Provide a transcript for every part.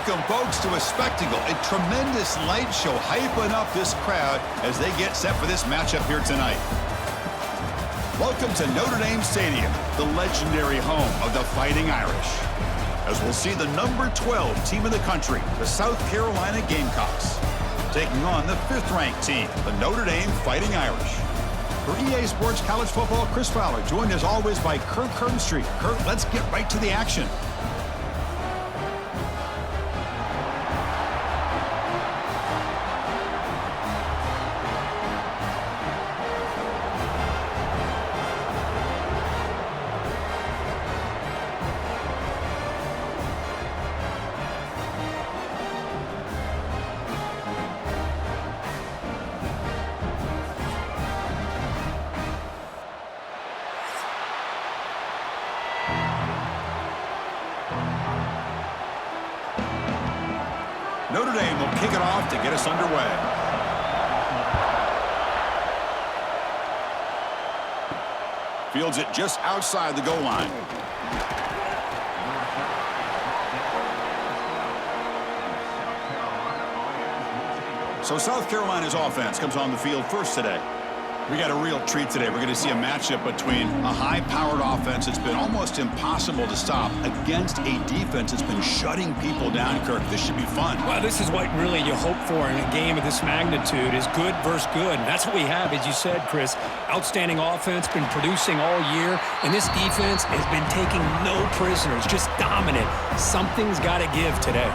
Welcome, folks, to a spectacle, a tremendous light show hyping up this crowd as they get set for this matchup here tonight. Welcome to Notre Dame Stadium, the legendary home of the Fighting Irish, as we'll see the number 12 team in the country, the South Carolina Gamecocks, taking on the 5th-ranked team, the Notre Dame Fighting Irish. For EA Sports College Football, Chris Fowler, joined as always by Kurt Kernstreet. Kurt, let's get right to the action. Notre Dame will kick it off to get us underway. Fields it just outside the goal line. So South Carolina's offense comes on the field first today. We got a real treat today. We're going to see a matchup between a high-powered offense that's been almost impossible to stop against a defense that's been shutting people down, Kirk. This should be fun. Well, this is what really you hope for in a game of this magnitude is good versus good. And that's what we have, as you said, Chris. Outstanding offense, been producing all year. And this defense has been taking no prisoners, just dominant. Something's got to give today.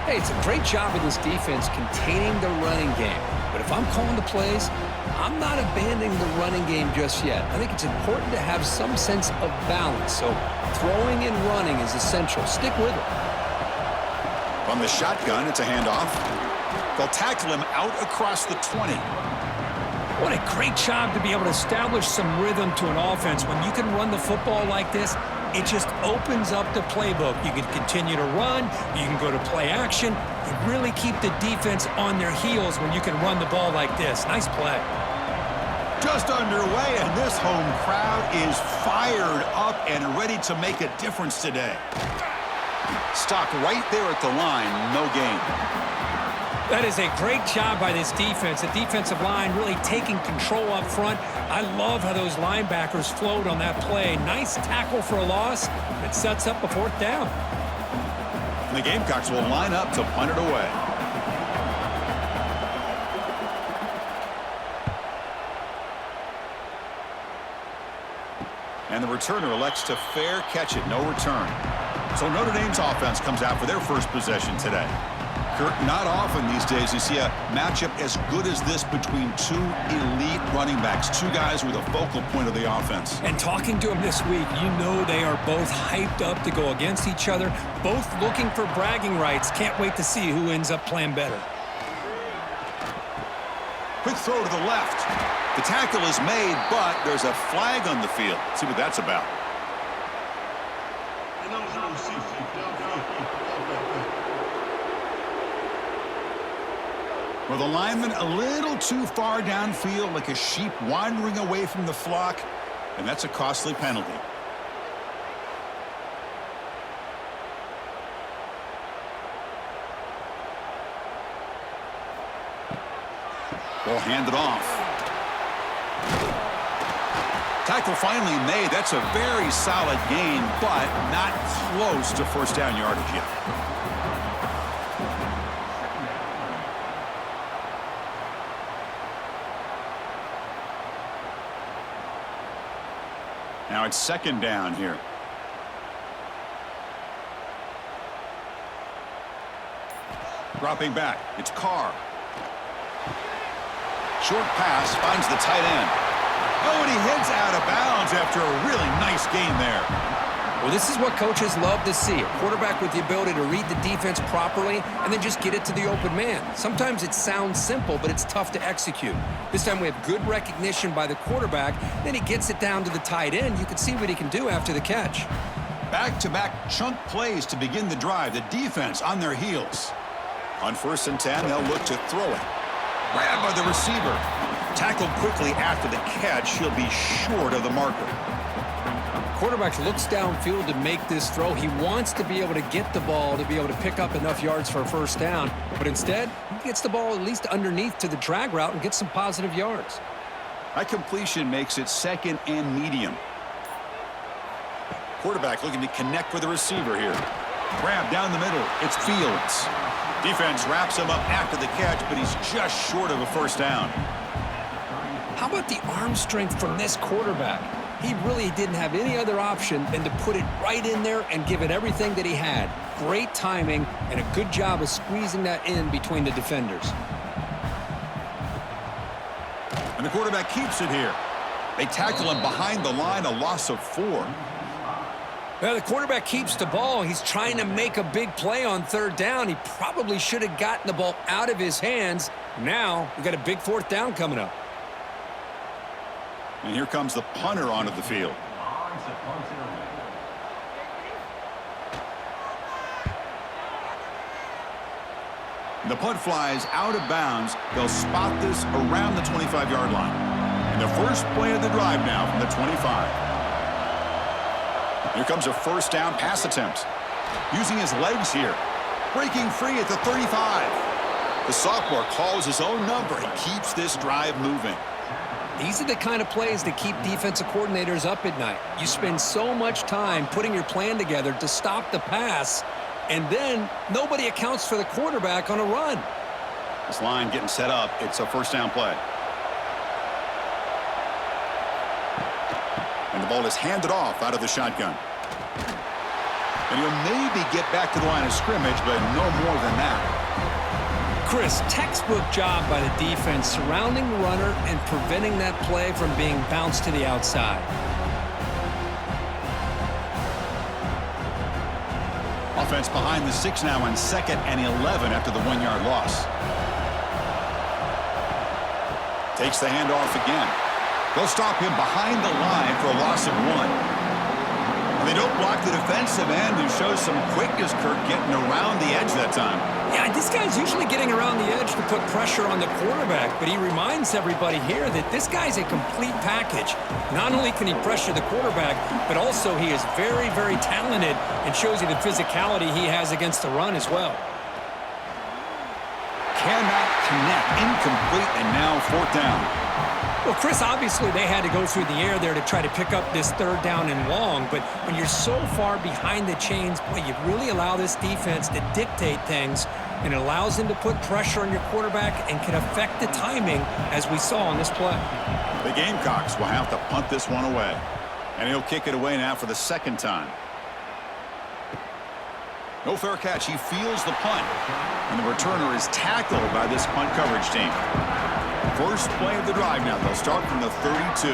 Hey, it's a great job of this defense containing the running game. But if I'm calling the plays, I'm not abandoning the running game just yet. I think it's important to have some sense of balance. So throwing and running is essential. Stick with it. From the shotgun, it's a handoff. They'll tackle him out across the 20. What a great job to be able to establish some rhythm to an offense. When you can run the football like this, it just opens up the playbook. You can continue to run. You can go to play action. You really keep the defense on their heels when you can run the ball like this. Nice play. Just underway, and this home crowd is fired up and ready to make a difference today. Stock right there at the line, no gain. That is a great job by this defense. The defensive line really taking control up front. I love how those linebackers flowed on that play. Nice tackle for a loss. It sets up a 4th down. And the Gamecocks will line up to punt it away. And the returner elects to fair catch it, no return. So Notre Dame's offense comes out for their first possession today. Kurt, not often these days you see a matchup as good as this between two elite running backs, two guys with a focal point of the offense. And talking to them this week, you know they are both hyped up to go against each other, both looking for bragging rights. Can't wait to see who ends up playing better. Quick throw to the left. The tackle is made, but there's a flag on the field. Let's see what that's about. Well, the lineman a little too far downfield, like a sheep wandering away from the flock, and that's a costly penalty. Ball handed off. Tackle finally made. That's a very solid gain, but not close to first down yardage yet. Now it's 2nd down here. Dropping back, it's Carr. Short pass finds the tight end. Oh, and he heads out of bounds after a really nice gain there. Well, this is what coaches love to see. A quarterback with the ability to read the defense properly and then just get it to the open man. Sometimes it sounds simple, but it's tough to execute. This time we have good recognition by the quarterback. Then he gets it down to the tight end. You can see what he can do after the catch. Back-to-back chunk plays to begin the drive. The defense on their heels. On 1st and 10, they'll look to throw it. Grabbed by the receiver. Tackled quickly after the catch. He'll be short of the marker. quarterback looks downfield to make this throw. He wants to be able to get the ball to be able to pick up enough yards for a first down, but instead, he gets the ball at least underneath to the drag route and gets some positive yards. That completion makes it second and medium. Quarterback looking to connect with the receiver here. Grab down the middle. It's Fields. Defense wraps him up after the catch, but he's just short of a first down. How about the arm strength from this quarterback? He really didn't have any other option than to put it right in there and give it everything that he had. Great timing and a good job of squeezing that in between the defenders. And the quarterback keeps it here. They tackle him behind the line, a loss of 4. Well, the quarterback keeps the ball. He's trying to make a big play on third down. He probably should have gotten the ball out of his hands. Now, we've got a big fourth down coming up. And here comes the punter onto the field. The punt flies out of bounds. They'll spot this around the 25-yard line. And the first play of the drive now from the 25. Here comes a first down pass attempt. Using his legs here. Breaking free at the 35. The sophomore calls his own number and keeps this drive moving. These are the kind of plays that keep defensive coordinators up at night. You spend so much time putting your plan together to stop the pass, and then nobody accounts for the quarterback on a run. This line getting set up. It's a first down play. And the ball is handed off out of the shotgun. And he'll maybe get back to the line of scrimmage, but no more than that. Chris, textbook job by the defense surrounding the runner and preventing that play from being bounced to the outside. Offense behind the 6 now on 2nd and 11 after the 1-yard loss. Takes the handoff again. They'll stop him behind the line for a loss of 1. They don't block the defensive end, who shows some quickness, Kirk, getting around the edge that time. Yeah, this guy's usually getting around the edge to put pressure on the quarterback, but he reminds everybody here that this guy's a complete package. Not only can he pressure the quarterback, but also he is very, very talented and shows you the physicality he has against the run as well. Cannot connect. Incomplete, and now 4th down. Well, Chris, obviously they had to go through the air there to try to pick up this third down and long, but when you're so far behind the chains, boy, you really allow this defense to dictate things, and it allows them to put pressure on your quarterback and can affect the timing, as we saw on this play. The Gamecocks will have to punt this one away, and he'll kick it away now for the 2nd time. No fair catch. He feels the punt, and the returner is tackled by this punt coverage team. First play of the drive now. They'll start from the 32.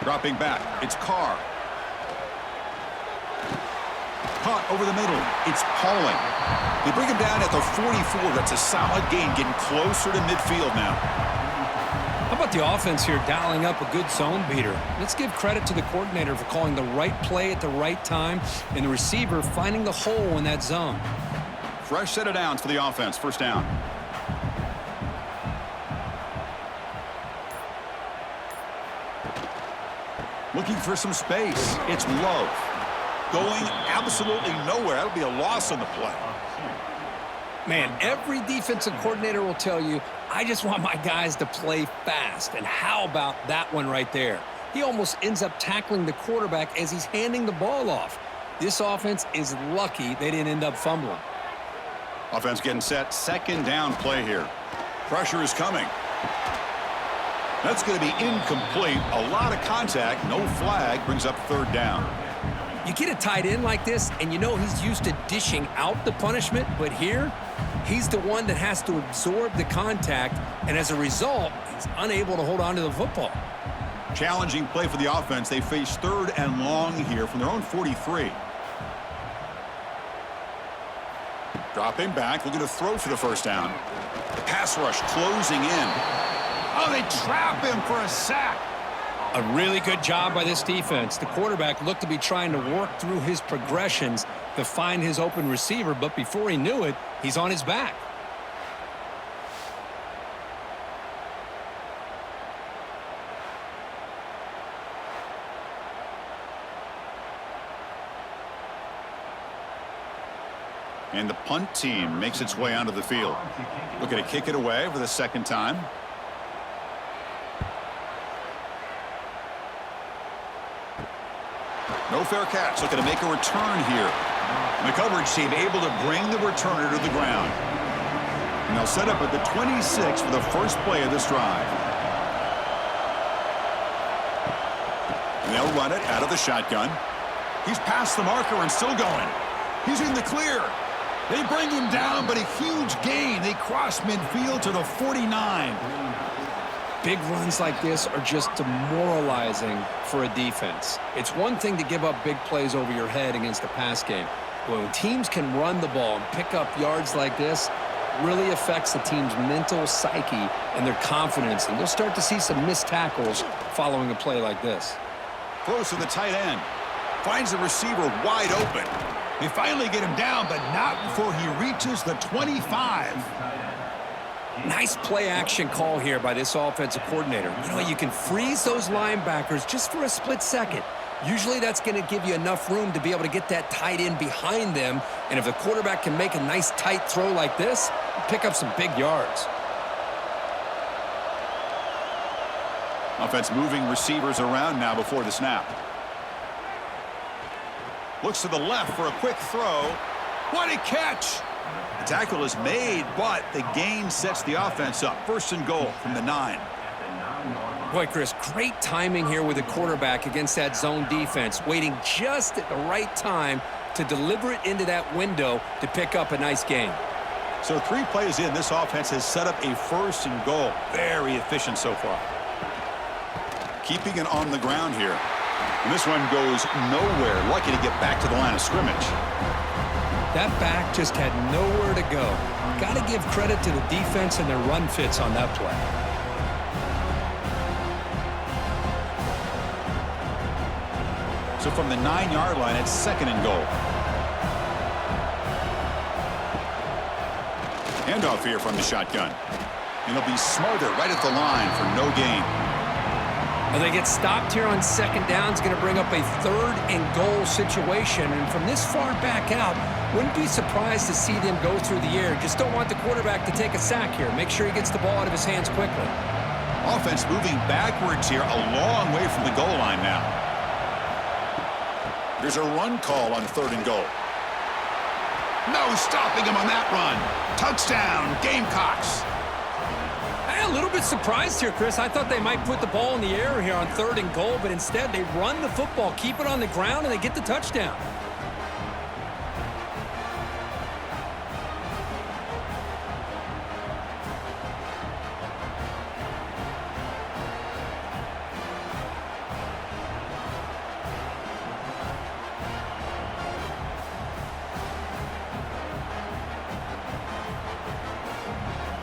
Dropping back. It's Carr. Caught over the middle. It's Pauling. They bring him down at the 44. That's a solid gain, getting closer to midfield now. How about the offense here dialing up a good zone beater? Let's give credit to the coordinator for calling the right play at the right time and the receiver finding the hole in that zone. Fresh set of downs for the offense. First down. Looking for some space. It's Love. Going absolutely nowhere. That'll be a loss on the play. Man, every defensive coordinator will tell you, I just want my guys to play fast. And how about that one right there? He almost ends up tackling the quarterback as he's handing the ball off. This offense is lucky they didn't end up fumbling. Offense getting set. 2nd down play here. Pressure is coming. That's going to be incomplete. A lot of contact. No flag. Brings up 3rd down. You get a tight end like this, and you know he's used to dishing out the punishment, but here, he's the one that has to absorb the contact, and as a result, he's unable to hold on to the football. Challenging play for the offense. They face 3rd and long here from their own 43. Dropping back, looking to throw for the first down. Pass rush closing in. Oh, they trap him for a sack. A really good job by this defense. The quarterback looked to be trying to work through his progressions to find his open receiver, but before he knew it, he's on his back. And the punt team makes its way onto the field. Looking to kick it away for the second time. No fair catch. Looking to make a return here. And the coverage team able to bring the returner to the ground. And they'll set up at the 26 for the first play of this drive. And they'll run it out of the shotgun. He's past the marker and still going. He's in the clear. They bring him down, but a huge gain. They cross midfield to the 49. Big runs like this are just demoralizing for a defense. It's one thing to give up big plays over your head against a pass game. But when teams can run the ball and pick up yards like this, it really affects the team's mental psyche and their confidence. And you'll start to see some missed tackles following a play like this. Throws to the tight end. Finds the receiver wide open. They finally get him down, but not before he reaches the 25. Nice play action call here by this offensive coordinator. You know, you can freeze those linebackers just for a split second. Usually that's going to give you enough room to be able to get that tight end behind them. And if the quarterback can make a nice tight throw like this, pick up some big yards. Offense moving receivers around now before the snap. Looks to the left for a quick throw. What a catch! The tackle is made, but the gain sets the offense up. First and goal from the 9. Boy, Chris, great timing here with the quarterback against that zone defense, waiting just at the right time to deliver it into that window to pick up a nice gain. So 3 plays in, this offense has set up a first and goal. Very efficient so far. Keeping it on the ground here. And this one goes nowhere. Lucky to get back to the line of scrimmage. That back just had nowhere to go. Got to give credit to the defense and their run fits on that play. So from the 9-yard line, it's second and goal. Handoff here from the shotgun. And he'll be smarter right at the line for no gain. Well, they get stopped here on second down. It's going to bring up a third and goal situation. And from this far back out, wouldn't be surprised to see them go through the air. Just don't want the quarterback to take a sack here. Make sure he gets the ball out of his hands quickly. Offense moving backwards here, a long way from the goal line now. There's a run call on third and goal. No stopping him on that run. Touchdown, Gamecocks. A little bit surprised here, Chris. I thought they might put the ball in the air here on third and goal, but instead they run the football, keep it on the ground, and they get the touchdown.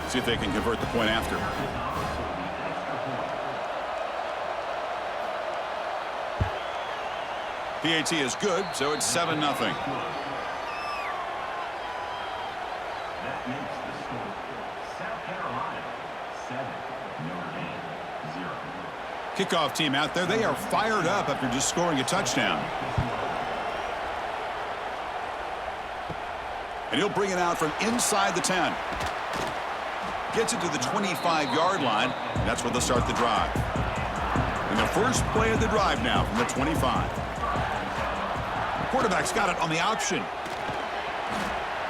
See if they can convert the point after. PAT is good, so it's 7-0. Kickoff team out there. They are fired up after just scoring a touchdown. And he'll bring it out from inside the 10. Gets it to the 25-yard line. And that's where they'll start the drive. And the first play of the drive now from the 25. Quarterback's got it on the option.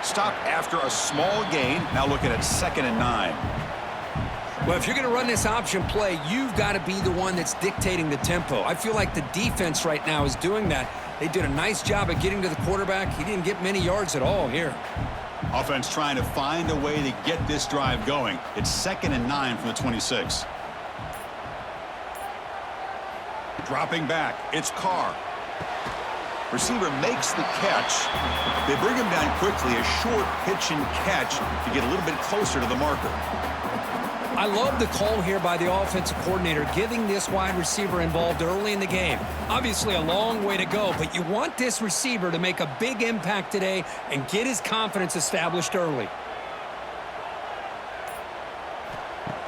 Stop after a small gain. Now looking at 2nd and 9. Well, if you're going to run this option play, you've got to be the one that's dictating the tempo. I feel like the defense right now is doing that. They did a nice job of getting to the quarterback. He didn't get many yards at all here. Offense trying to find a way to get this drive going. It's 2nd and 9 from the 26. Dropping back, it's Carr. Receiver makes the catch. They bring him down quickly, a short pitch and catch to get a little bit closer to the marker. I love the call here by the offensive coordinator, getting this wide receiver involved early in the game. Obviously a long way to go, but you want this receiver to make a big impact today and get his confidence established early.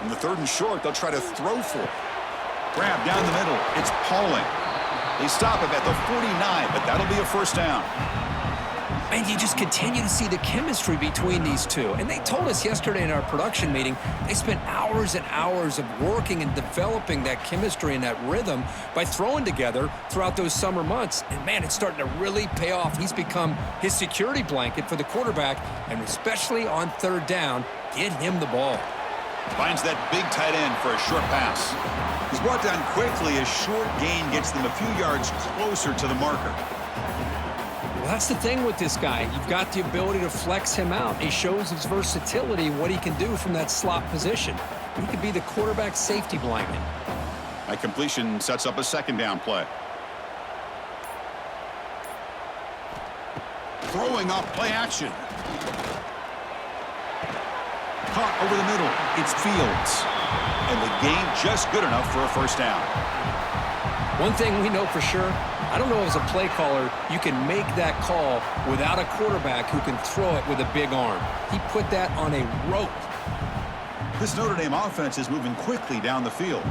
On the 3rd and short, they'll try to throw for it. Grab down the middle. It's Pauling. They stop him at the 49, but that'll be a first down. And you just continue to see the chemistry between these two. And they told us yesterday in our production meeting, they spent hours and hours of working and developing that chemistry and that rhythm by throwing together throughout those summer months. And, man, it's starting to really pay off. He's become his security blanket for the quarterback, and especially on third down, get him the ball. Finds that big tight end for a short pass. He's brought down quickly. A short gain gets them a few yards closer to the marker. Well, that's the thing with this guy. You've got the ability to flex him out. He shows his versatility and what he can do from that slot position. He could be the quarterback safety blanket. That completion sets up a second down play. Throwing off play action. Caught over the middle. It's Fields. And the gain just good enough for a first down. One thing we know for sure, I don't know as a play caller, you can make that call without a quarterback who can throw it with a big arm. He put that on a rope. This Notre Dame offense is moving quickly down the field.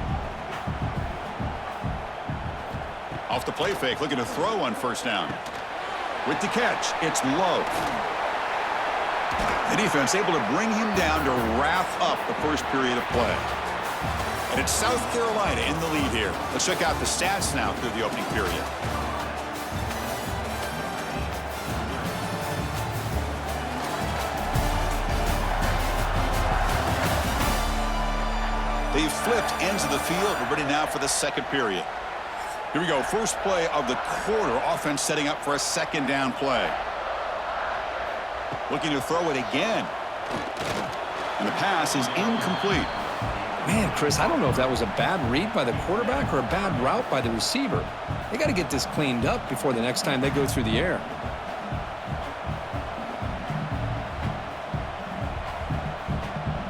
Off the play fake, looking to throw on first down. With the catch, it's low. The defense able to bring him down to wrap up the first period of play. And it's South Carolina in the lead here. Let's check out the stats now through the opening period. They've flipped ends of the field. We're ready now for the second period. Here we go. First play of the quarter. Offense setting up for a second down play. Looking to throw it again. And the pass is incomplete. Man, Chris, I don't know if that was a bad read by the quarterback or a bad route by the receiver. They got to get this cleaned up before the next time they go through the air.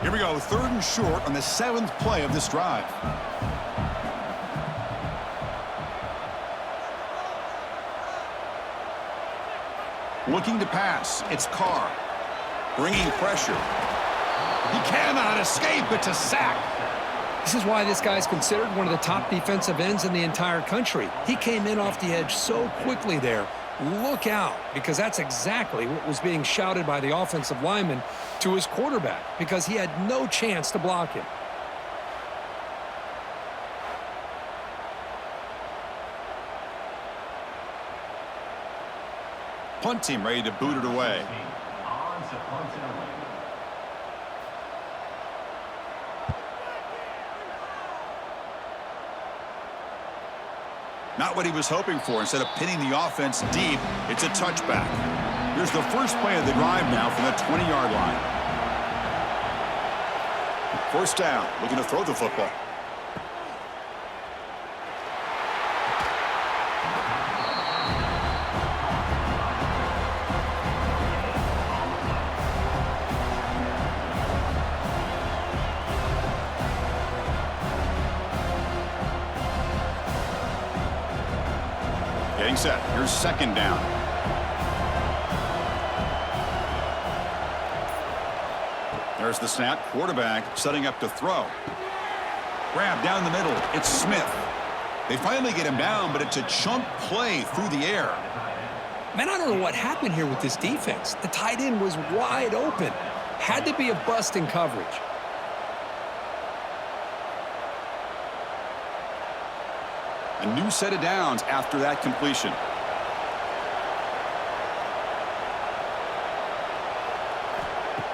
Here we go, third and short on the 7th play of this drive. Looking to pass, it's Carr. Bringing pressure. He cannot escape. It's a sack. This is why this guy's considered one of the top defensive ends in the entire country. He came in off the edge so quickly there. Look out, because that's exactly what was being shouted by the offensive lineman to his quarterback, because he had no chance to block him. Punt team ready to boot it away. Not what he was hoping for. Instead of pinning the offense deep, it's a touchback. Here's the first play of the drive now from the 20-yard line. First down, looking to throw the football. Getting set. Here's second down. There's the snap. Quarterback setting up to throw. Grab down the middle. It's Smith. They finally get him down, but it's a chunk play through the air. Man, I don't know what happened here with this defense. The tight end was wide open. Had to be a bust in coverage. A new set of downs after that completion.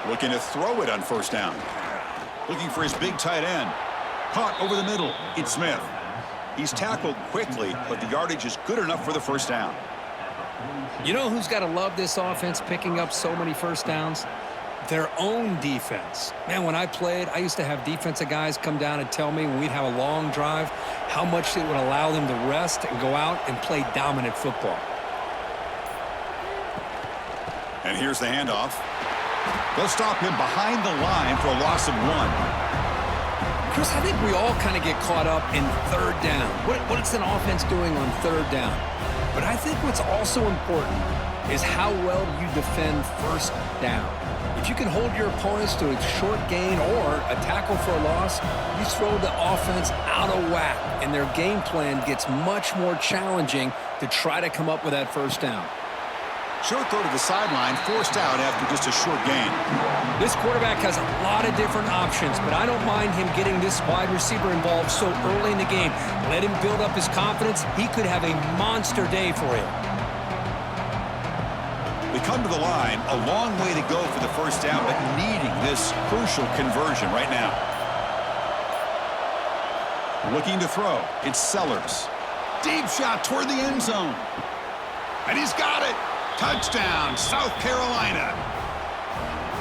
Looking to throw it on first down. Looking for his big tight end. Caught over the middle. It's Smith. He's tackled quickly, but the yardage is good enough for the first down. You know who's got to love this offense picking up so many first downs? Their own defense. Man, when I played, I used to have defensive guys come down and tell me when we'd have a long drive how much it would allow them to rest and go out and play dominant football. And here's the handoff. They'll stop him behind the line for a loss of 1. Chris, I think we all kind of get caught up in third down. What's an offense doing on third down? But I think what's also important is how well you defend first down. If you can hold your opponents to a short gain or a tackle for a loss, you throw the offense out of whack, and their game plan gets much more challenging to try to come up with that first down. Short throw to the sideline, forced out after just a short gain. This quarterback has a lot of different options, but I don't mind him getting this wide receiver involved so early in the game. Let him build up his confidence. He could have a monster day for him. They come to the line, a long way to go for the first down, but needing this crucial conversion right now. Looking to throw, it's Sellers. Deep shot toward the end zone. And he's got it. Touchdown, South Carolina.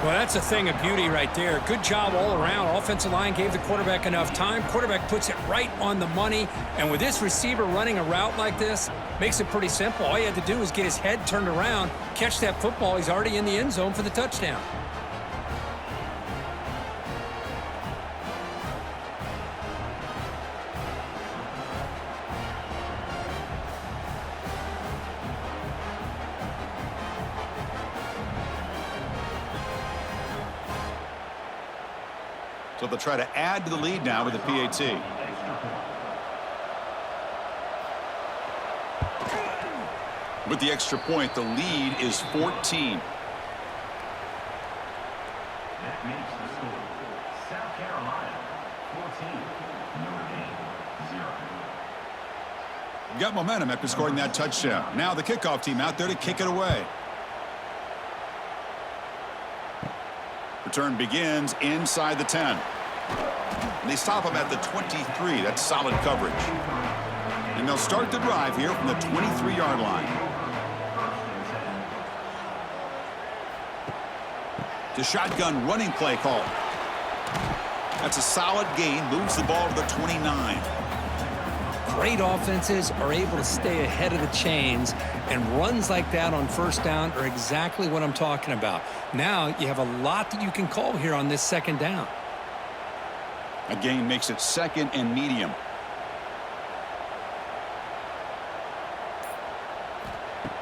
Well, that's a thing of beauty right there. Good job all around. Offensive line gave the quarterback enough time. Quarterback puts it right on the money. And with this receiver running a route like this, makes it pretty simple. All you had to do was get his head turned around, catch that football. He's already in the end zone for the touchdown. So they'll try to add to the lead now with the PAT. With the extra point, the lead is 14. That makes the score South Carolina 14, Notre Dame 0. Got momentum after scoring that touchdown. Now the kickoff team out there to kick it away. Return begins inside the 10. And they stop him at the 23. That's solid coverage. And they'll start the drive here from the 23-yard line. The shotgun running play call. That's a solid gain. Moves the ball to the 29. Great offenses are able to stay ahead of the chains, and runs like that on first down are exactly what I'm talking about. Now you have a lot that you can call here on this second down. A gain makes it second and medium.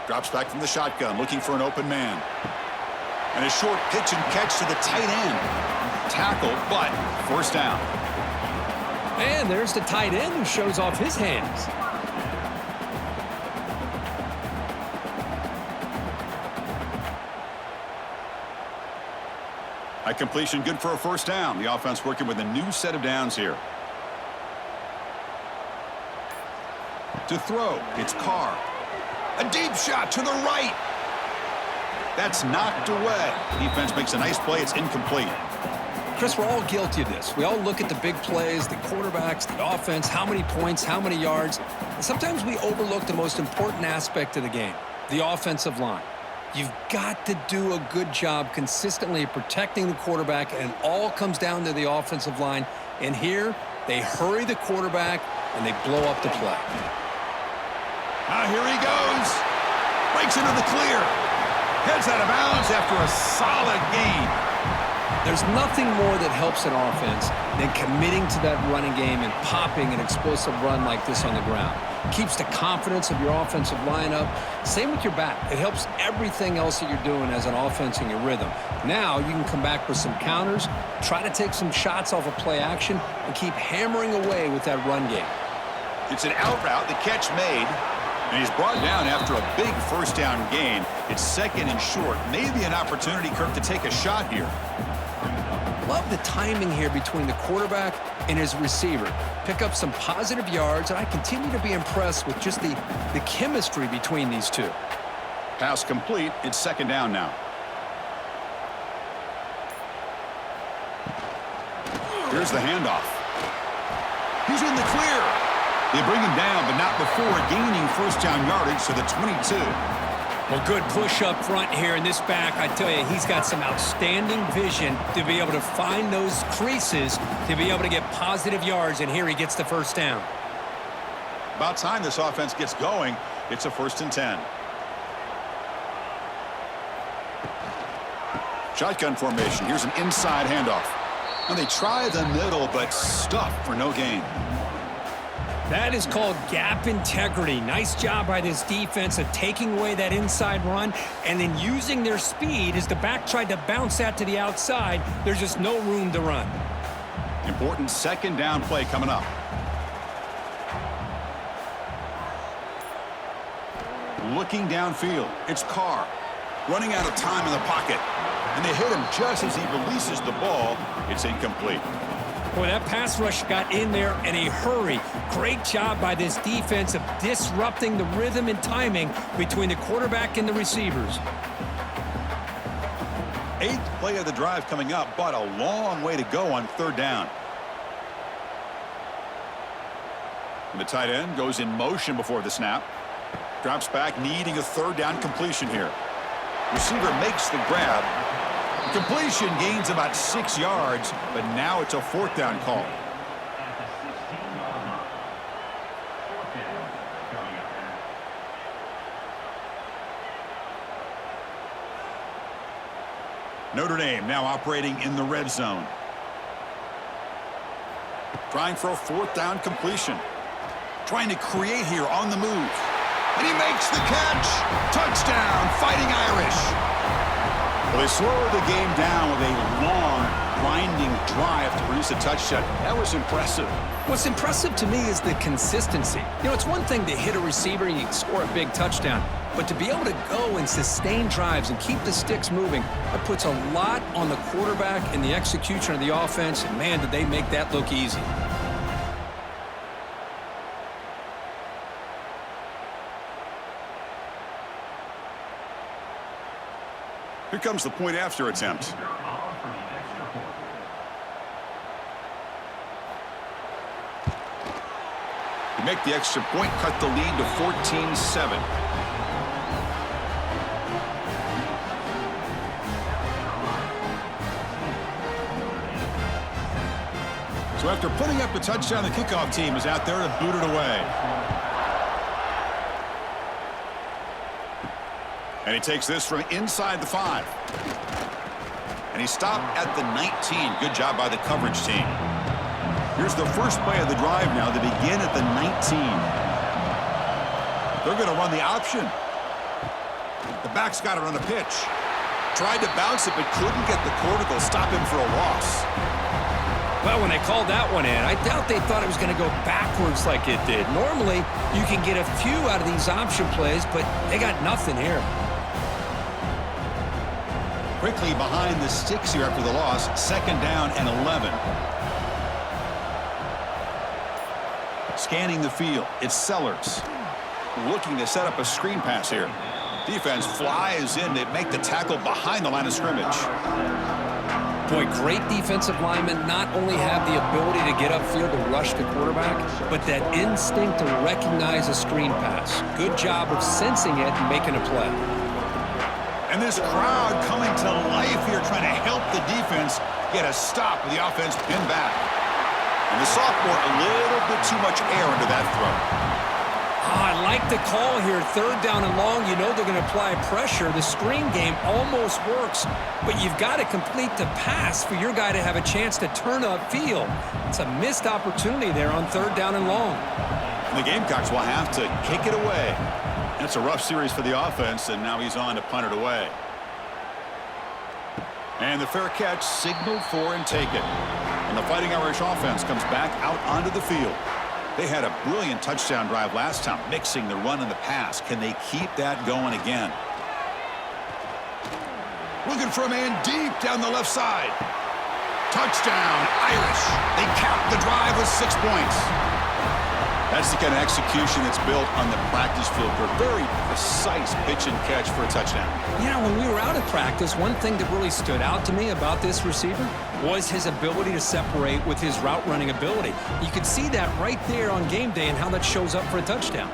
Drops back from the shotgun, looking for an open man. And a short pitch and catch to the tight end. Tackle, but first down. And there's the tight end who shows off his hands. A completion good for a first down. The offense working with a new set of downs here. To throw, it's Carr. A deep shot to the right. That's knocked away. Defense makes a nice play. It's incomplete. Chris, we're all guilty of this. We all look at the big plays, the quarterbacks, the offense, how many points, how many yards. And sometimes we overlook the most important aspect of the game, the offensive line. You've got to do a good job consistently protecting the quarterback, and it all comes down to the offensive line. And here, they hurry the quarterback, and they blow up the play. Here he goes. Breaks into the clear. Heads out of bounds after a solid gain. There's nothing more that helps an offense than committing to that running game and popping an explosive run like this on the ground. Keeps the confidence of your offensive lineup. Same with your back. It helps everything else that you're doing as an offense in your rhythm. Now you can come back with some counters, try to take some shots off of play action, and keep hammering away with that run game. It's an out route, the catch made, and he's brought down after a big first down gain. It's second and short. Maybe an opportunity, Kirk, to take a shot here. Love the timing here between the quarterback and his receiver. Pick up some positive yards, and I continue to be impressed with just the chemistry between these two. Pass complete. It's second down now. Here's the handoff. He's in the clear. They bring him down, but not before gaining first down yardage to the 22. Well, good push up front here in this back. I tell you, he's got some outstanding vision to be able to find those creases, to be able to get positive yards, and here he gets the first down. About time this offense gets going. It's a 1st and 10. Shotgun formation. Here's an inside handoff. And they try the middle, but stuffed for no gain. That is called gap integrity. Nice job by this defense of taking away that inside run and then using their speed as the back tried to bounce that to the outside. There's just no room to run. Important second down play coming up. Looking downfield, it's Carr. Running out of time in the pocket. And they hit him just as he releases the ball. It's incomplete. Boy, that pass rush got in there in a hurry. Great job by this defense of disrupting the rhythm and timing between the quarterback and the receivers. 8th play of the drive coming up, but a long way to go on 3rd down. And the tight end goes in motion before the snap. Drops back, needing a 3rd down completion here. Receiver makes the grab. Completion gains about 6 yards, but now it's a 4th down call. At the 16-yard line. 4th down coming up. Notre Dame now operating in the red zone. Trying for a 4th down completion. Trying to create here on the move. And he makes the catch. Touchdown, Fighting Irish. Well, they slowed the game down with a long, grinding drive to produce a touchdown. That was impressive. What's impressive to me is the consistency. You know, it's one thing to hit a receiver and you score a big touchdown, but to be able to go and sustain drives and keep the sticks moving, that puts a lot on the quarterback and the execution of the offense, and man, did they make that look easy. Here comes the point after attempt. To make the extra point, cut the lead to 14-7. So after putting up the touchdown, the kickoff team is out there to boot it away. And he takes this from inside the 5. And he stopped at the 19. Good job by the coverage team. Here's the first play of the drive now. They begin at the 19. They're going to run the option. The back's got it on the pitch. Tried to bounce it, but couldn't get the quarter. They'll stop him for a loss. Well, when they called that one in, I doubt they thought it was going to go backwards like it did. Normally, you can get a few out of these option plays, but they got nothing here. Quickly behind the sticks here after the loss. 2nd down and 11. Scanning the field. It's Sellers. Looking to set up a screen pass here. Defense flies in to make the tackle behind the line of scrimmage. Boy, great defensive linemen not only have the ability to get upfield to rush the quarterback, but that instinct to recognize a screen pass. Good job of sensing it and making a play. And this crowd coming to life here, trying to help the defense get a stop with the offense pinned back. And the sophomore, a little bit too much air under that throw. I like the call here. 3rd down and long. You know they're going to apply pressure. The screen game almost works, but you've got to complete the pass for your guy to have a chance to turn upfield. It's a missed opportunity there on 3rd down and long. And the Gamecocks will have to kick it away. It's a rough series for the offense, and now he's on to punt it away. And the fair catch signaled for and taken. And the Fighting Irish offense comes back out onto the field. They had a brilliant touchdown drive last time, mixing the run and the pass. Can they keep that going again? Looking for a man deep down the left side. Touchdown, Irish. They cap the drive with 6 points. That's the kind of execution that's built on the practice field for a very precise pitch and catch for a touchdown. Yeah, when we were out of practice, one thing that really stood out to me about this receiver was his ability to separate with his route running ability. You could see that right there on game day and how that shows up for a touchdown.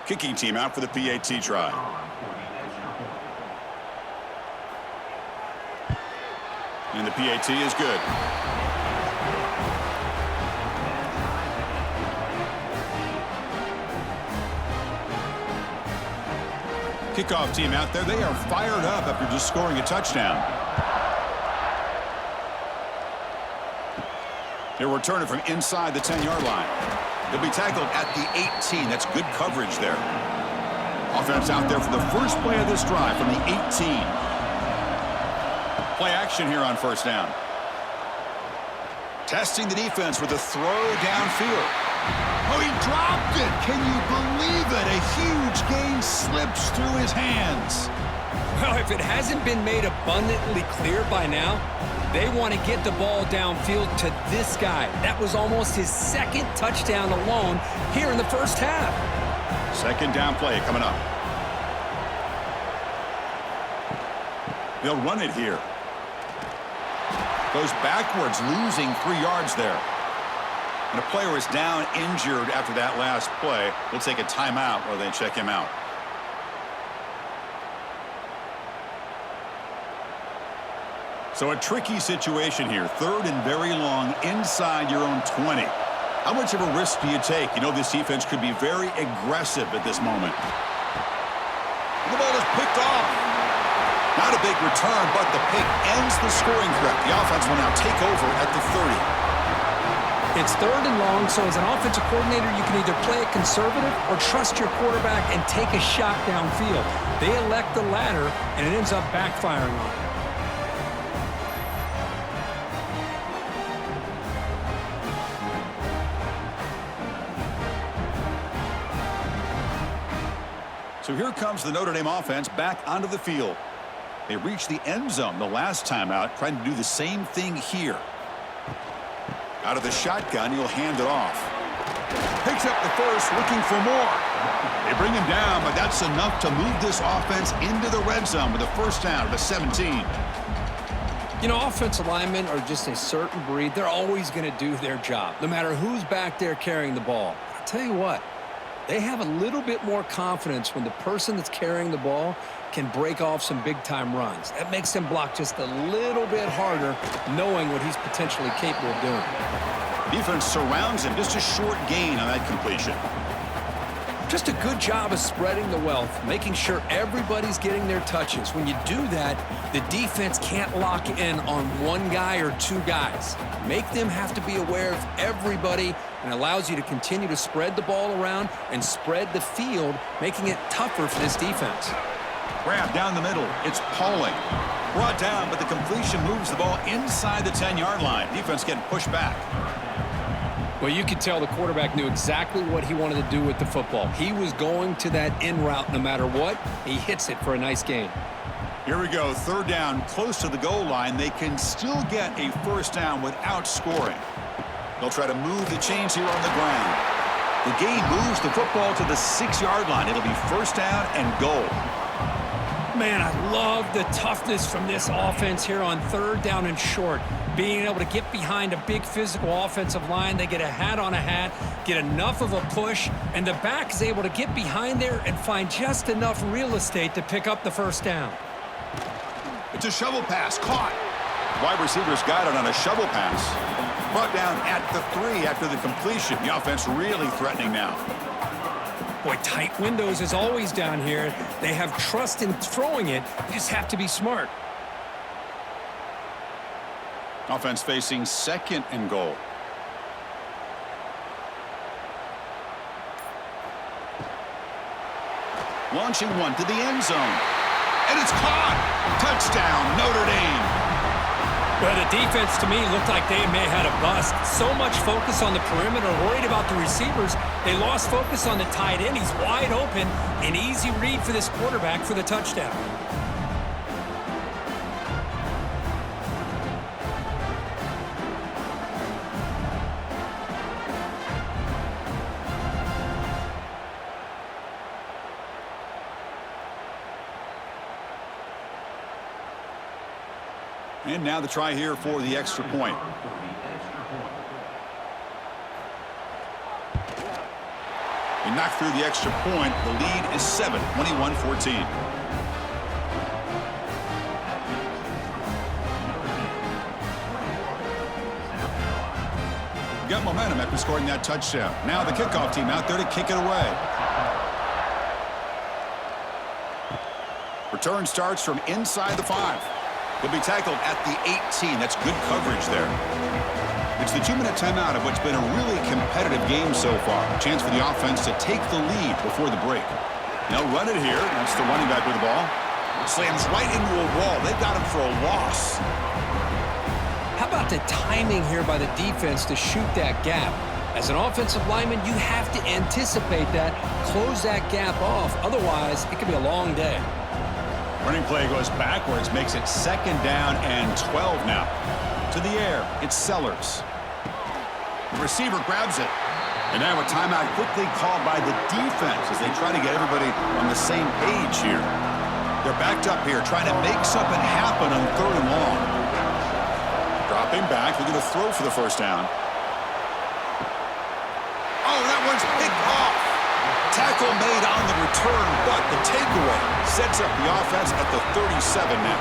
Kicking team out for the PAT try. And the PAT is good. Kickoff team out there. They are fired up after just scoring a touchdown. They'll return it from inside the 10-yard line. They'll be tackled at the 18. That's good coverage there. Offense out there for the first play of this drive from the 18. Play action here on first down. Testing the defense with a throw downfield. Oh, he dropped it. Can you believe it? A huge gain slips through his hands. Well, if it hasn't been made abundantly clear by now, they want to get the ball downfield to this guy. That was almost his second touchdown alone here in the first half. Second down play coming up. They'll run it here. Goes backwards, losing 3 yards there. And a player is down injured after that last play. We'll take a timeout while they check him out. So a tricky situation here. Third and very long inside your own 20. How much of a risk do you take? You know this defense could be very aggressive at this moment. The ball is picked off. Not a big return, but the pick ends the scoring threat. The offense will now take over at the 30. It's third and long, so as an offensive coordinator, you can either play it conservative or trust your quarterback and take a shot downfield. They elect the latter, and it ends up backfiring on them. So here comes the Notre Dame offense back onto the field. They reached the end zone the last time out, trying to do the same thing here. Out of the shotgun, he'll hand it off. Picks up the first, looking for more. They bring him down, but that's enough to move this offense into the red zone with a first down at the 17. You know, offensive linemen are just a certain breed. They're always going to do their job, no matter who's back there carrying the ball. I'll tell you what. They have a little bit more confidence when the person that's carrying the ball can break off some big-time runs. That makes them block just a little bit harder, knowing what he's potentially capable of doing. Defense surrounds him. Just a short gain on that completion. Just a good job of spreading the wealth, making sure everybody's getting their touches. When you do that, the defense can't lock in on one guy or two guys. Make them have to be aware of everybody, and allows you to continue to spread the ball around and spread the field, making it tougher for this defense. Grab down the middle. It's Pauling. Brought down, but the completion moves the ball inside the 10-yard line. Defense getting pushed back. Well, you could tell the quarterback knew exactly what he wanted to do with the football. He was going to that in route no matter what. He hits it for a nice gain. Here we go. Third down, close to the goal line. They can still get a first down without scoring. They'll try to move the chains here on the ground. The gain moves the football to the 6-yard line. It'll be first down and goal. Man, I love the toughness from this offense here on third down and short. Being able to get behind a big physical offensive line. They get a hat on a hat, get enough of a push, and the back is able to get behind there and find just enough real estate to pick up the first down. It's a shovel pass. Caught. Wide receivers got it on a shovel pass. Brought down at the 3 after the completion. The offense really threatening now. Boy, tight windows as always down here. They have trust in throwing it. You just have to be smart. Offense facing second and goal. Launching one to the end zone. And it's caught. Touchdown, Notre Dame. Well, the defense, to me, looked like they may have had a bust. So much focus on the perimeter, worried about the receivers. They lost focus on the tight end. He's wide open. An easy read for this quarterback for the touchdown. And now the try here for the extra point. He knocked through the extra point. The lead is 7, 21-14. Got momentum after scoring that touchdown. Now the kickoff team out there to kick it away. Return starts from inside the 5. He'll be tackled at the 18. That's good coverage there. It's the 2-minute timeout of what's been a really competitive game so far. A chance for the offense to take the lead before the break. They'll run it here. That's the running back with the ball. Slams right into a wall. They've got him for a loss. How about the timing here by the defense to shoot that gap? As an offensive lineman, you have to anticipate that, close that gap off. Otherwise, it could be a long day. Running play goes backwards, makes it 2nd down and 12 now. To the air, it's Sellers. The receiver grabs it. And now a timeout quickly called by the defense as they try to get everybody on the same page here. They're backed up here, trying to make something happen on 3rd and long. Dropping back, they're going to throw for the first down. Oh, that one's picked off. Tackle made on the return, but the takeaway sets up the offense at the 37 now.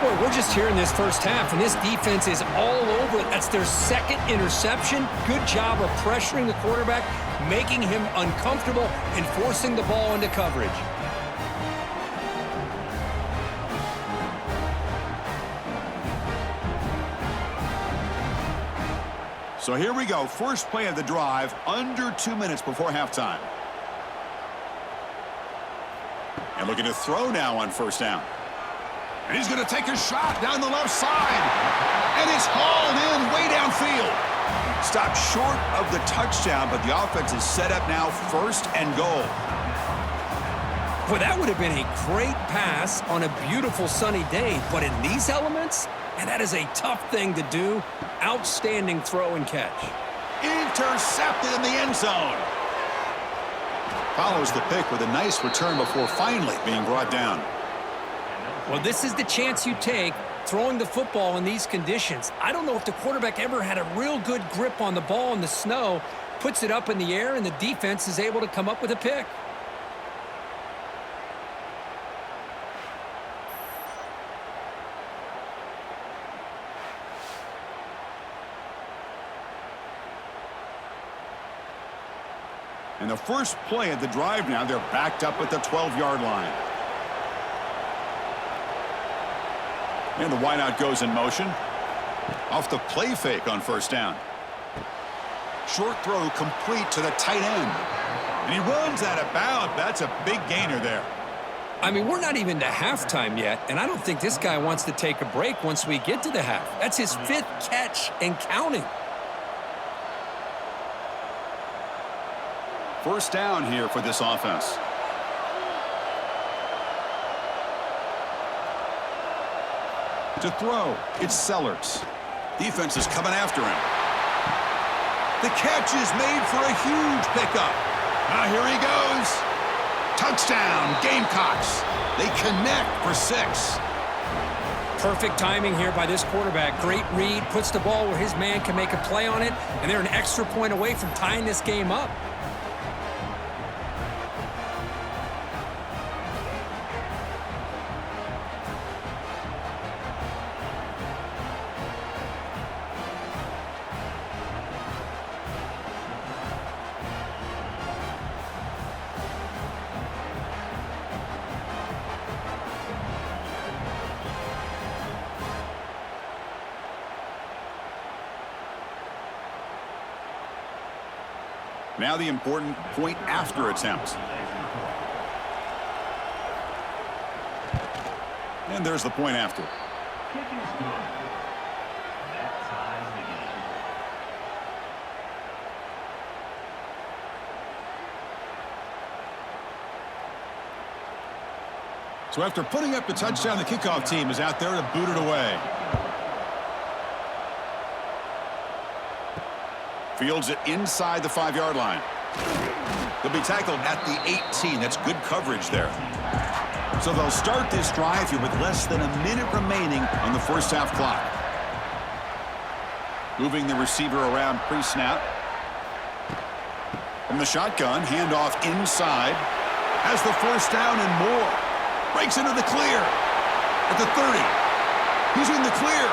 Boy, we're just here in this first half, and this defense is all over it. That's their 2nd interception. Good job of pressuring the quarterback, making him uncomfortable, and forcing the ball into coverage. So here we go. First play of the drive, under 2 minutes before halftime. And looking to throw now on first down. And he's going to take a shot down the left side. And it's hauled in way downfield. Stopped short of the touchdown, but the offense is set up now 1st and goal. Boy, that would have been a great pass on a beautiful sunny day. But in these elements, and that is a tough thing to do. Outstanding throw and catch. Intercepted in the end zone. Follows the pick with a nice return before finally being brought down. Well, this is the chance you take throwing the football in these conditions. I don't know if the quarterback ever had a real good grip on the ball in the snow, puts it up in the air, and the defense is able to come up with a pick. And the first play of the drive now, they're backed up at the 12-yard line. And the wideout goes in motion. Off the play fake on first down. Short throw complete to the tight end. And he runs out of bounds. That's a big gainer there. I mean, we're not even to halftime yet, and I don't think this guy wants to take a break once we get to the half. That's his 5th catch and counting. First down here for this offense. To throw, it's Sellers. Defense is coming after him. The catch is made for a huge pickup. Now here he goes. Touchdown, Gamecocks. They connect for 6. Perfect timing here by this quarterback. Great read, puts the ball where his man can make a play on it, and they're an extra point away from tying this game up. Now the important point after attempt. And there's the point after. Kick is good. That ties the game. So after putting up the touchdown, the kickoff team is out there to boot it away. Fields it inside the 5-yard line. They'll be tackled at the 18. That's good coverage there. So they'll start this drive here with less than a minute remaining on the first half clock. Moving the receiver around pre-snap. From the shotgun, handoff inside. Has the first down and more. Breaks into the clear at the 30. He's in the clear.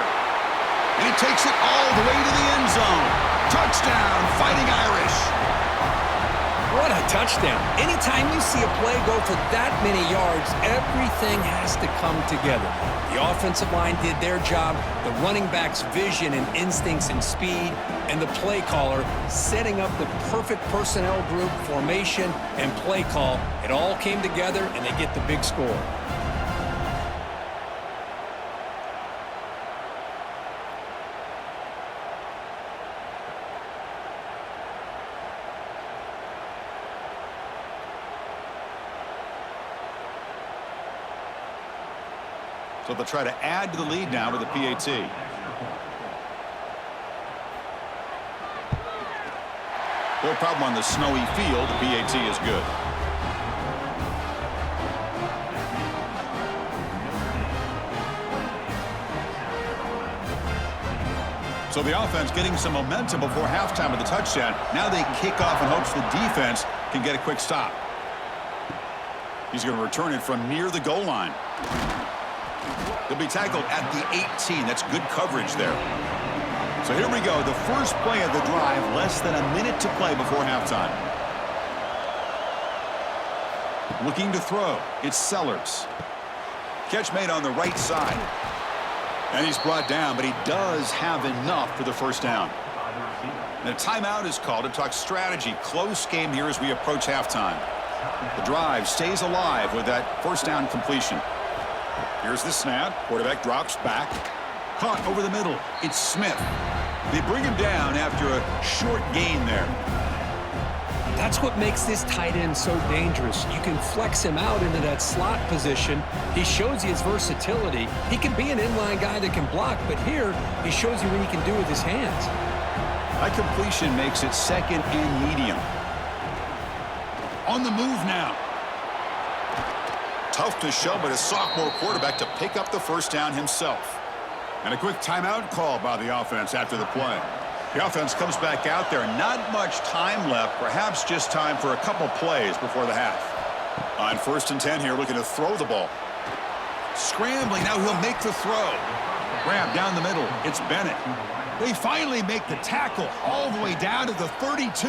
And he takes it all the way to the end zone. Touchdown, Fighting Irish. What a touchdown. Anytime you see a play go for that many yards, everything has to come together. The offensive line did their job, the running back's vision and instincts and speed, and the play caller setting up the perfect personnel group, formation, and play call. It all came together, and they get the big score. So they'll try to add to the lead now with the PAT. No problem on the snowy field. The PAT is good. So the offense getting some momentum before halftime with the touchdown. Now they kick off in hopes the defense can get a quick stop. He's going to return it from near the goal line. He'll be tackled at the 18. That's good coverage there. So here we go. The first play of the drive. Less than a minute to play before halftime. Looking to throw. It's Sellers. Catch made on the right side. And he's brought down, but he does have enough for the first down. And a timeout is called to talk strategy. Close game here as we approach halftime. The drive stays alive with that first down completion. Here's the snap. Quarterback drops back. Caught over the middle. It's Smith. They bring him down after a short gain there. That's what makes this tight end so dangerous. You can flex him out into that slot position. He shows you his versatility. He can be an inline guy that can block, but here he shows you what he can do with his hands. That completion makes it second and medium. On the move now. Tough to show, but a sophomore quarterback to pick up the first down himself. And a quick timeout call by the offense after the play. The offense comes back out there. Not much time left. Perhaps just time for a couple plays before the half. On 1st and 10 here, looking to throw the ball. Scrambling. Now he'll make the throw. Grab down the middle. It's Bennett. They finally make the tackle all the way down to the 32.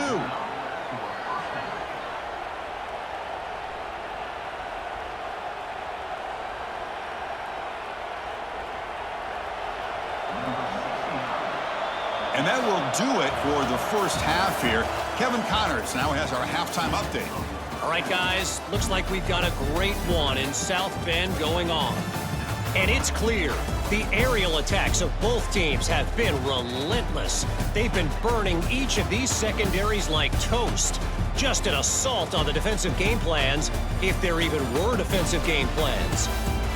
And that will do it for the first half here. Kevin Connors now has our halftime update. All right, guys, looks like we've got a great one in South Bend going on. And it's clear the aerial attacks of both teams have been relentless. They've been burning each of these secondaries like toast. Just an assault on the defensive game plans, if there even were defensive game plans.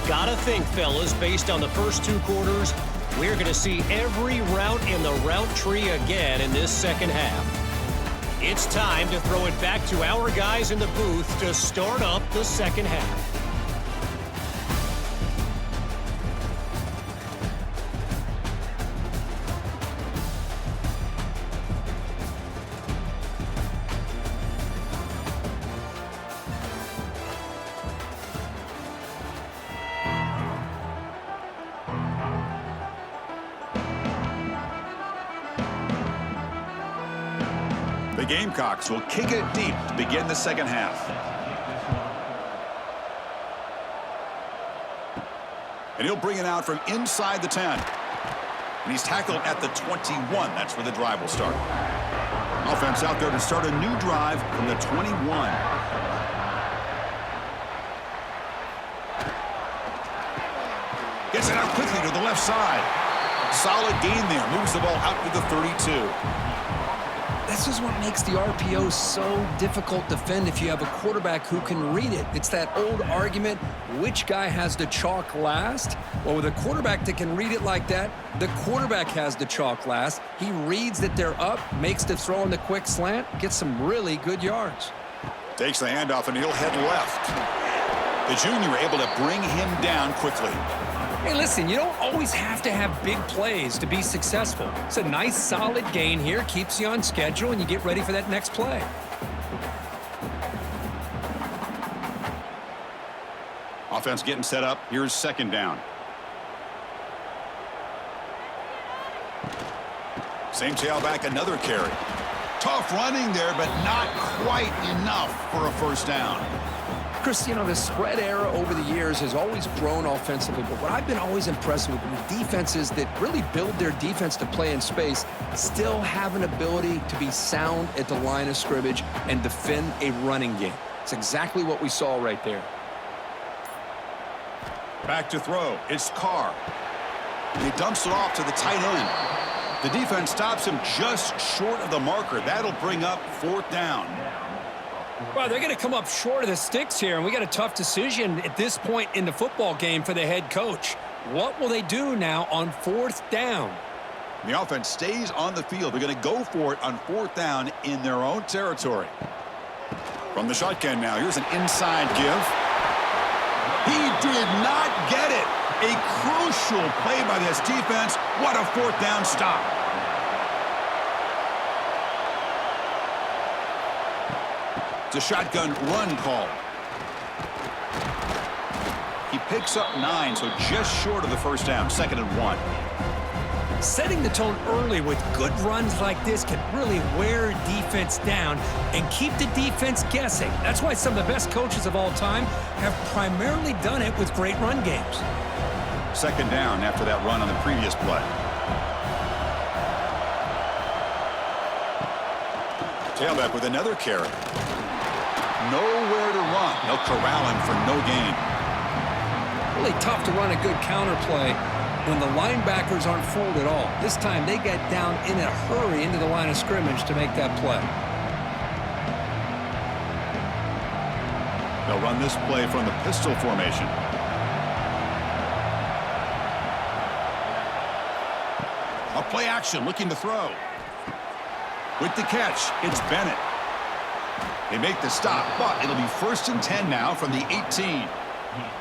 Gotta think, fellas, based on the first two quarters, we're going to see every route in the route tree again in this second half. It's time to throw it back to our guys in the booth to start up the second half. The Gamecocks will kick it deep to begin the second half. And he'll bring it out from inside the 10. And he's tackled at the 21. That's where the drive will start. Offense out there to start a new drive from the 21. Gets it out quickly to the left side. Solid gain there. Moves the ball out to the 32. This is what makes the RPO so difficult to defend if you have a quarterback who can read it. It's that old argument, which guy has the chalk last? Well, with a quarterback that can read it like that, the quarterback has the chalk last. He reads that they're up, makes the throw on the quick slant, gets some really good yards. Takes the handoff, and he'll head left. The junior able to bring him down quickly. Hey, listen, you don't always have to have big plays to be successful. It's a nice, solid gain here, keeps you on schedule, and you get ready for that next play. Offense getting set up. Here's second down. Same tailback, another carry. Tough running there, but not quite enough for a first down. Chris, you know, the spread era over the years has always grown offensively, but what I've been always impressed with defenses that really build their defense to play in space still have an ability to be sound at the line of scrimmage and defend a running game. It's exactly what we saw right there. Back to throw. It's Carr. He dumps it off to the tight end. The defense stops him just short of the marker. That'll bring up fourth down. Well, they're going to come up short of the sticks here, and we got a tough decision at this point in the football game for the head coach. What will they do now on fourth down? The offense stays on the field. They're going to go for it on fourth down in their own territory. From the shotgun now, here's an inside give. He did not get it. A crucial play by this defense. What a fourth down stop. It's a shotgun run call. He picks up 9, so just short of the first down. 2nd and 1. Setting the tone early with good runs like this can really wear a defense down and keep the defense guessing. That's why some of the best coaches of all time have primarily done it with great run games. 2nd down after that run on the previous play. Tailback with another carry. Nowhere to run. They'll corral him for no gain. Really tough to run a good counter play when the linebackers aren't fooled at all. This time they get down in a hurry into the line of scrimmage to make that play. They'll run this play from the pistol formation. A play action looking to throw. With the catch, it's Bennett. They make the stop, but it'll be 1st and 10 now from the 18.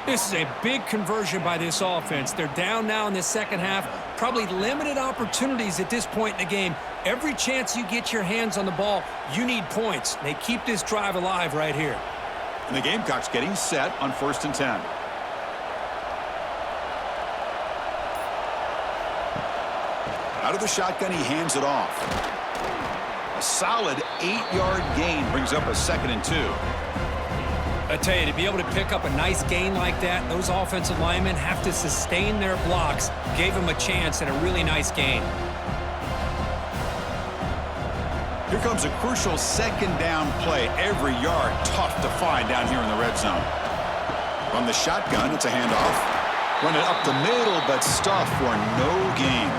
This is a big conversion by this offense. They're down now in the second half. Probably limited opportunities at this point in the game. Every chance you get your hands on the ball, you need points. They keep this drive alive right here. And the Gamecocks getting set on 1st and 10. Out of the shotgun, he hands it off. A solid 8-yard gain brings up a 2nd and 2. I tell you, to be able to pick up a nice gain like that, those offensive linemen have to sustain their blocks. Gave them a chance at a really nice gain. Here comes a crucial 2nd down play. Every yard tough to find down here in the red zone. From the shotgun, it's a handoff. Run it up the middle, but stuff for no gain.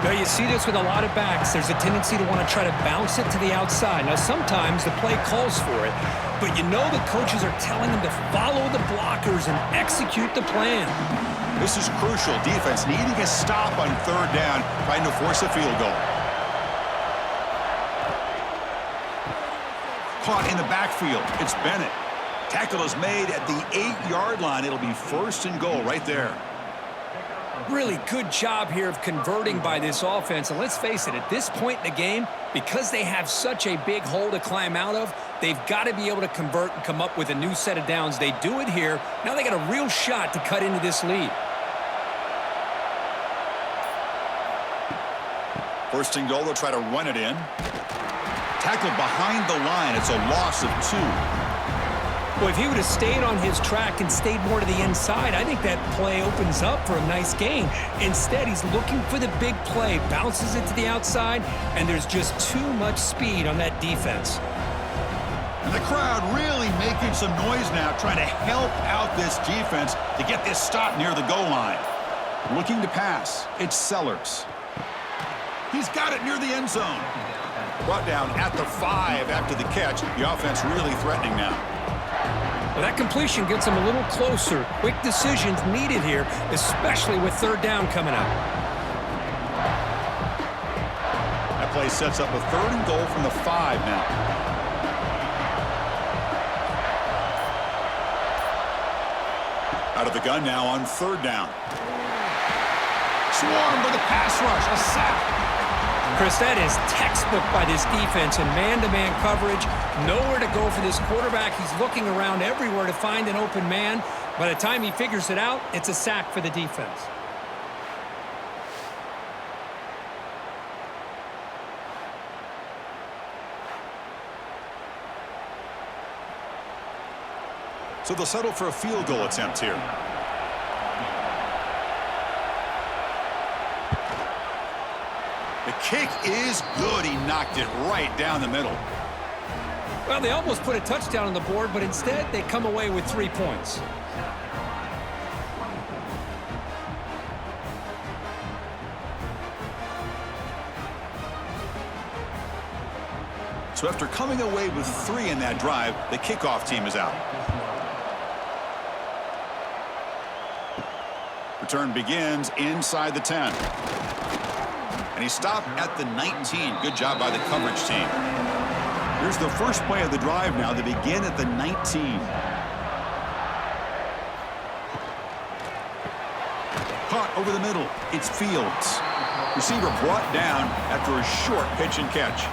Now, you see this with a lot of backs. There's a tendency to want to try to bounce it to the outside. Now, sometimes the play calls for it, but you know the coaches are telling them to follow the blockers and execute the plan. This is crucial. Defense needing a stop on 3rd down, trying to force a field goal. Caught in the backfield. It's Bennett. Tackle is made at the 8-yard line. It'll be 1st and goal right there. Really good job here of converting by this offense. And let's face it, at this point in the game, because they have such a big hole to climb out of, they've got to be able to convert and come up with a new set of downs. They do it here. Now they got a real shot to cut into this lead. 1st and goal, they'll try to run it in. Tackled behind the line. It's a loss of 2. Well, if he would have stayed on his track and stayed more to the inside, I think that play opens up for a nice gain. Instead, he's looking for the big play, bounces it to the outside, and there's just too much speed on that defense. And the crowd really making some noise now, trying to help out this defense to get this stop near the goal line. Looking to pass. It's Sellers. He's got it near the end zone. Brought down at the 5 after the catch. The offense really threatening now. Well, that completion gets them a little closer. Quick decisions needed here, especially with 3rd down coming up. That play sets up a 3rd and goal from the 5 now. Out of the gun now on 3rd down. Swarmed with a pass rush, a sack. Chris, that is textbook by this defense in man-to-man coverage. Nowhere to go for this quarterback. He's looking around everywhere to find an open man. By the time he figures it out, it's a sack for the defense. So they'll settle for a field goal attempt here. The kick is good. He knocked it right down the middle. Well, they almost put a touchdown on the board, but instead they come away with 3 points. So after coming away with 3 in that drive, the kickoff team is out. Return begins inside the 10. And he stopped at the 19. Good job by the coverage team. Here's the first play of the drive now. They begin at the 19. Caught over the middle. It's Fields. Receiver brought down after a short pitch and catch.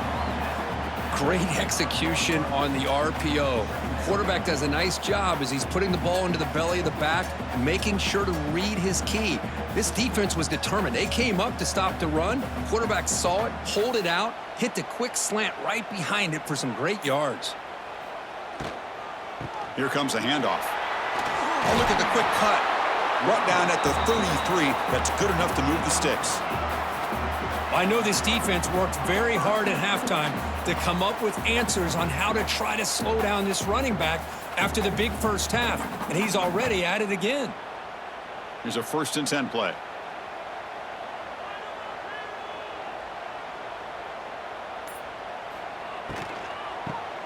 Great execution on the RPO. Quarterback does a nice job as he's putting the ball into the belly of the back and making sure to read his key. This defense was determined. They came up to stop the run. Quarterback saw it, pulled it out, hit the quick slant right behind it for some great yards. Here comes a handoff. Oh, look at the quick cut. Brought down at the 33. That's good enough to move the sticks. I know this defense worked very hard at halftime to come up with answers on how to try to slow down this running back after the big first half, and he's already at it again. Here's a 1st and 10 play.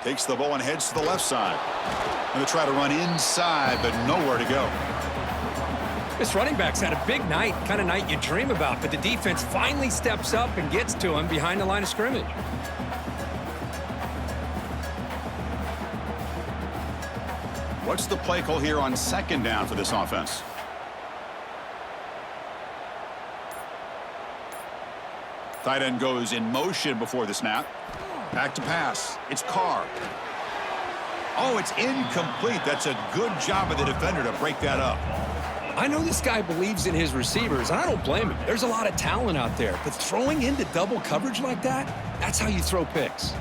Takes the ball and heads to the left side. Going to try to run inside, but nowhere to go. This running back's had a big night, kind of night you dream about, but the defense finally steps up and gets to him behind the line of scrimmage. What's the play call here on 2nd down for this offense? Tight end goes in motion before the snap. Back to pass. It's Carr. Oh, it's incomplete. That's a good job of the defender to break that up. I know this guy believes in his receivers, and I don't blame him. There's a lot of talent out there, but throwing into double coverage like that, that's how you throw picks.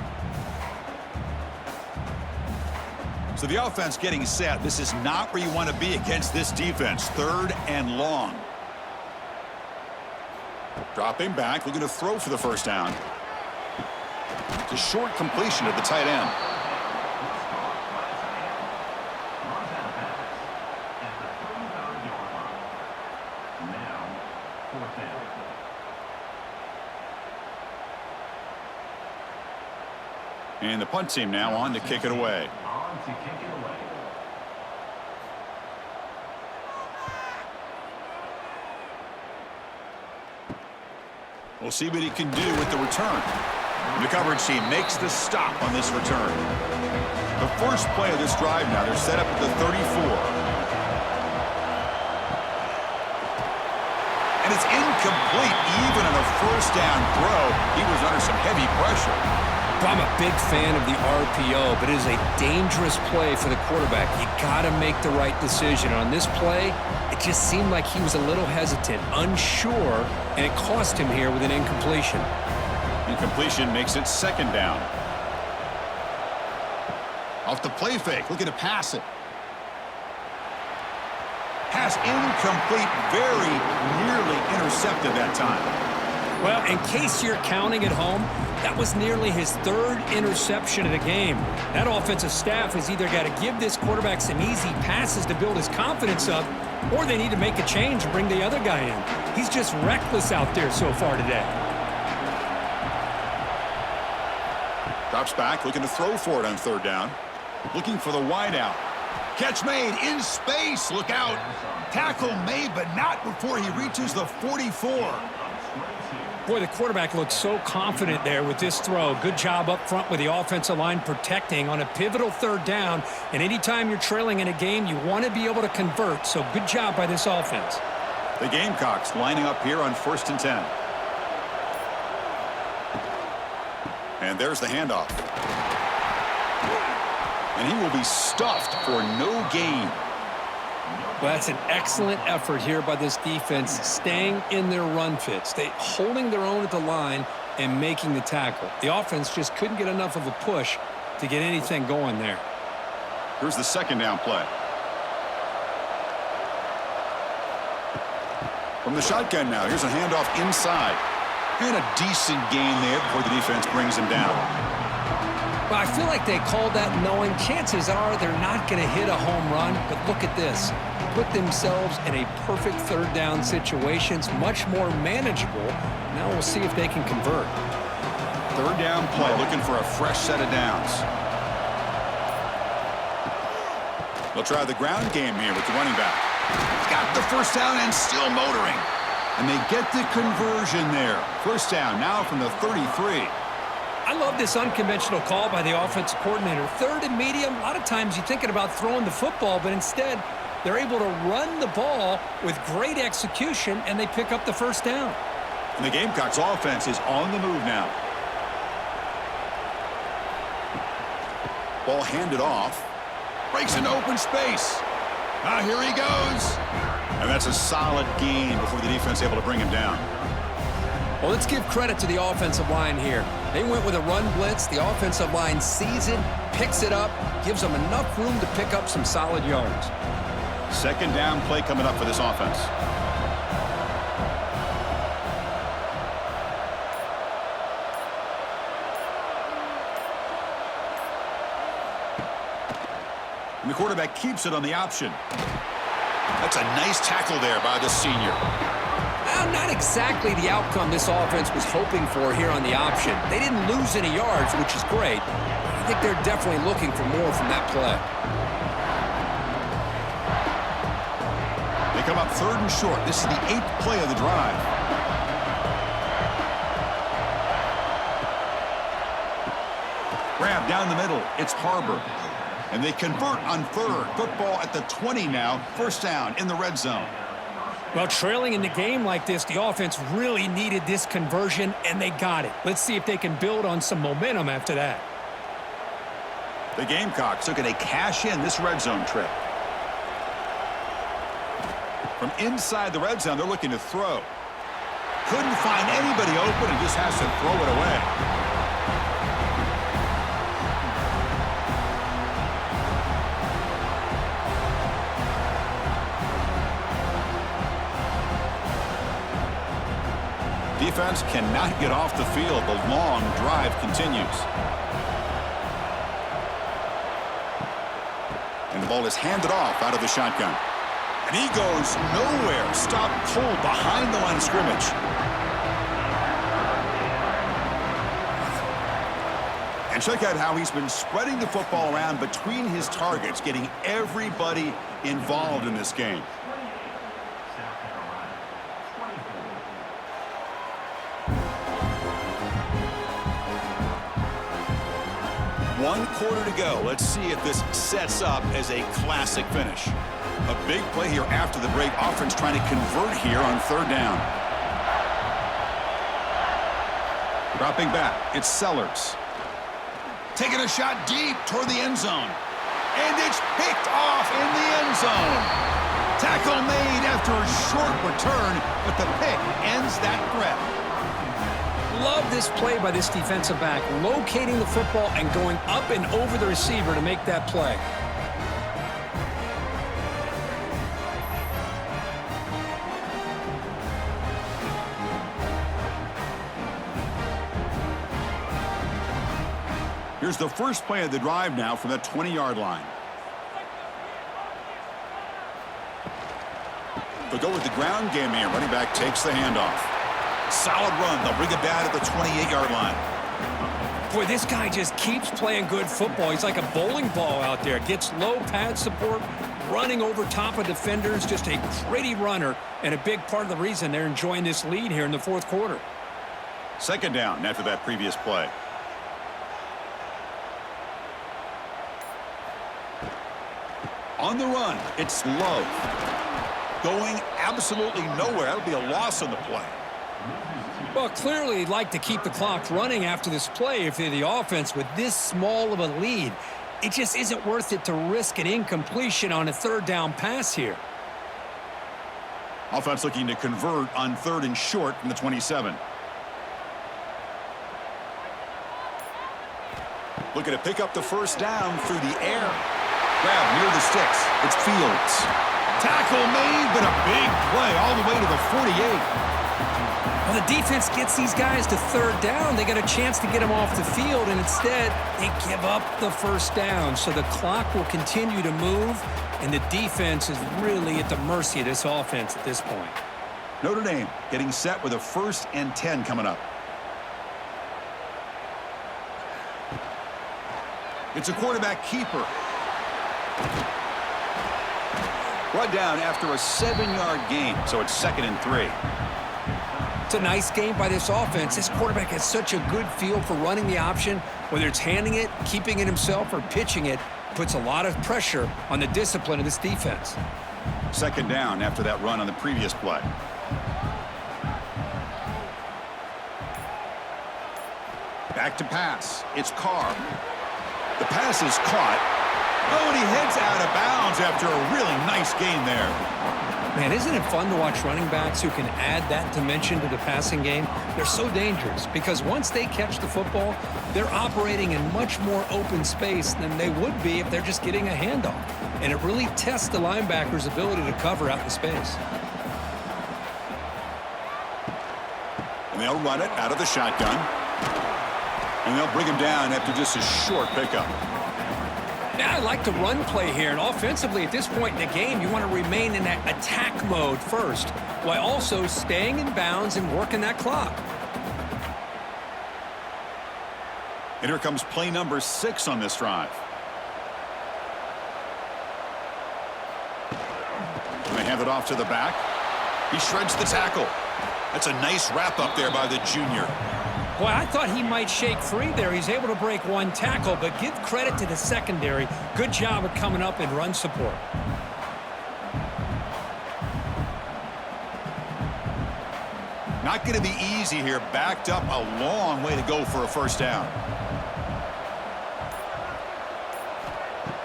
So the offense getting set. This is not where you want to be against this defense. 3rd and long. Dropping back, looking to throw for the 1st down. It's a short completion at the tight end. And the punt team now on to kick it away. We'll see what he can do with the return. The coverage team makes the stop on this return. The first play of this drive now, they're set up at the 34. And it's incomplete. Even on a 1st down throw, he was under some heavy pressure. I'm a big fan of the RPO, but it is a dangerous play for the quarterback. You got to make the right decision. On this play, it just seemed like he was a little hesitant, unsure, and it cost him here with an incompletion. Incompletion makes it 2nd down. Off the play fake, looking to pass it. Pass incomplete, very nearly intercepted that time. Well, in case you're counting at home, that was nearly his 3rd interception of the game. That offensive staff has either got to give this quarterback some easy passes to build his confidence up, or they need to make a change and bring the other guy in. He's just reckless out there so far today. Drops back, looking to throw for it on 3rd down. Looking for the wide out. Catch made in space. Look out. Tackle made, but not before he reaches the 44. Boy, the quarterback looks so confident there with this throw. Good job up front with the offensive line protecting on a pivotal 3rd down. And anytime you're trailing in a game, you want to be able to convert. So good job by this offense. The Gamecocks lining up here on 1st and 10. And there's the handoff. And he will be stuffed for no gain. Well, that's an excellent effort here by this defense, staying in their run fits, holding their own at the line and making the tackle. The offense just couldn't get enough of a push to get anything going there. Here's the 2nd down play. From the shotgun now, here's a handoff inside. And a decent gain there before the defense brings him down. Well, I feel like they called that knowing chances are they're not going to hit a home run, but look at this. Put themselves in a perfect third down situation. It's much more manageable. Now we'll see if they can convert. Third down play, looking for a fresh set of downs. They'll try the ground game here with the running back. Got the first down and still motoring. And they get the conversion there. First down now from the 33. I love this unconventional call by the offensive coordinator. Third and medium, a lot of times you're thinking about throwing the football, but instead they're able to run the ball with great execution, and they pick up the first down. And the Gamecocks offense is on the move now. Ball handed off. Breaks into open space. Now here he goes. And that's a solid gain before the defense able to bring him down. Well, let's give credit to the offensive line here. They went with a run blitz. The offensive line sees it, picks it up, gives them enough room to pick up some solid yards. Second down play coming up for this offense. And the quarterback keeps it on the option. That's a nice tackle there by the senior. Well, not exactly the outcome this offense was hoping for here on the option. They didn't lose any yards, which is great. I think they're definitely looking for more from that play. They come up third and short. This is the 8th play of the drive. Grab down the middle. It's Harbor. And they convert on third. Football at the 20 now. First down in the red zone. Well, trailing in the game like this, the offense really needed this conversion, and they got it. Let's see if they can build on some momentum after that. The Gamecocks looking to cash in this red zone trip. From inside the red zone, they're looking to throw. Couldn't find anybody open and just has to throw it away. Defense cannot get off the field. The long drive continues. And the ball is handed off out of the shotgun. And he goes nowhere. Stop cold behind the line of scrimmage. And check out how he's been spreading the football around between his targets, getting everybody involved in this game. One quarter to go. Let's see if this sets up as a classic finish. A big play here after the break. Offense trying to convert here on third down. Dropping back. It's Sellers. Taking a shot deep toward the end zone. And it's picked off in the end zone. Tackle made after a short return, but the pick ends that threat. Love this play by this defensive back, locating the football and going up and over the receiver to make that play. Here's the first play of the drive now from the 20-yard line. They'll go with the ground game here. Running back takes the handoff. Solid run. They'll bring it back at the 28-yard line. Boy, this guy just keeps playing good football. He's like a bowling ball out there. Gets low pad support, running over top of defenders. Just a pretty runner, and a big part of the reason they're enjoying this lead here in the fourth quarter. Second down after that previous play. On the run, it's Love. Going absolutely nowhere. That'll be a loss on the play. Well, clearly he'd like to keep the clock running after this play if they're the offense with this small of a lead. It just isn't worth it to risk an incompletion on a third down pass here. Offense looking to convert on third and short from the 27. Looking to pick up the first down through the air. Grab near the sticks. It's Fields. Tackle made, but a big play all the way to the 48. Well, the defense gets these guys to third down. They got a chance to get them off the field, and instead they give up the first down. So the clock will continue to move, and the defense is really at the mercy of this offense at this point. Notre Dame getting set with a 1st and 10 coming up. It's a quarterback keeper. Brought down after a 7-yard gain, so it's 2nd and 3. It's a nice game by this offense. This quarterback has such a good feel for running the option, whether it's handing it, keeping it himself, or pitching it. Puts a lot of pressure on the discipline of this defense. 2nd down after that run on the previous play. Back to pass. It's Carr. The pass is caught. Oh, and he heads out of bounds after a really nice gain there. Man, isn't it fun to watch running backs who can add that dimension to the passing game? They're so dangerous because once they catch the football, they're operating in much more open space than they would be if they're just getting a handoff. And it really tests the linebacker's ability to cover out in space. And they'll run it out of the shotgun. And they'll bring him down after just a short pickup. Now, I like the run play here, and offensively at this point in the game, you want to remain in that attack mode first, while also staying in bounds and working that clock. And here comes play number 6 on this drive. And they hand it off to the back. He shreds the tackle. That's a nice wrap up there by the junior. Boy, I thought he might shake free there. He's able to break one tackle, but give credit to the secondary. Good job of coming up in run support. Not going to be easy here. Backed up a long way to go for a 1st down.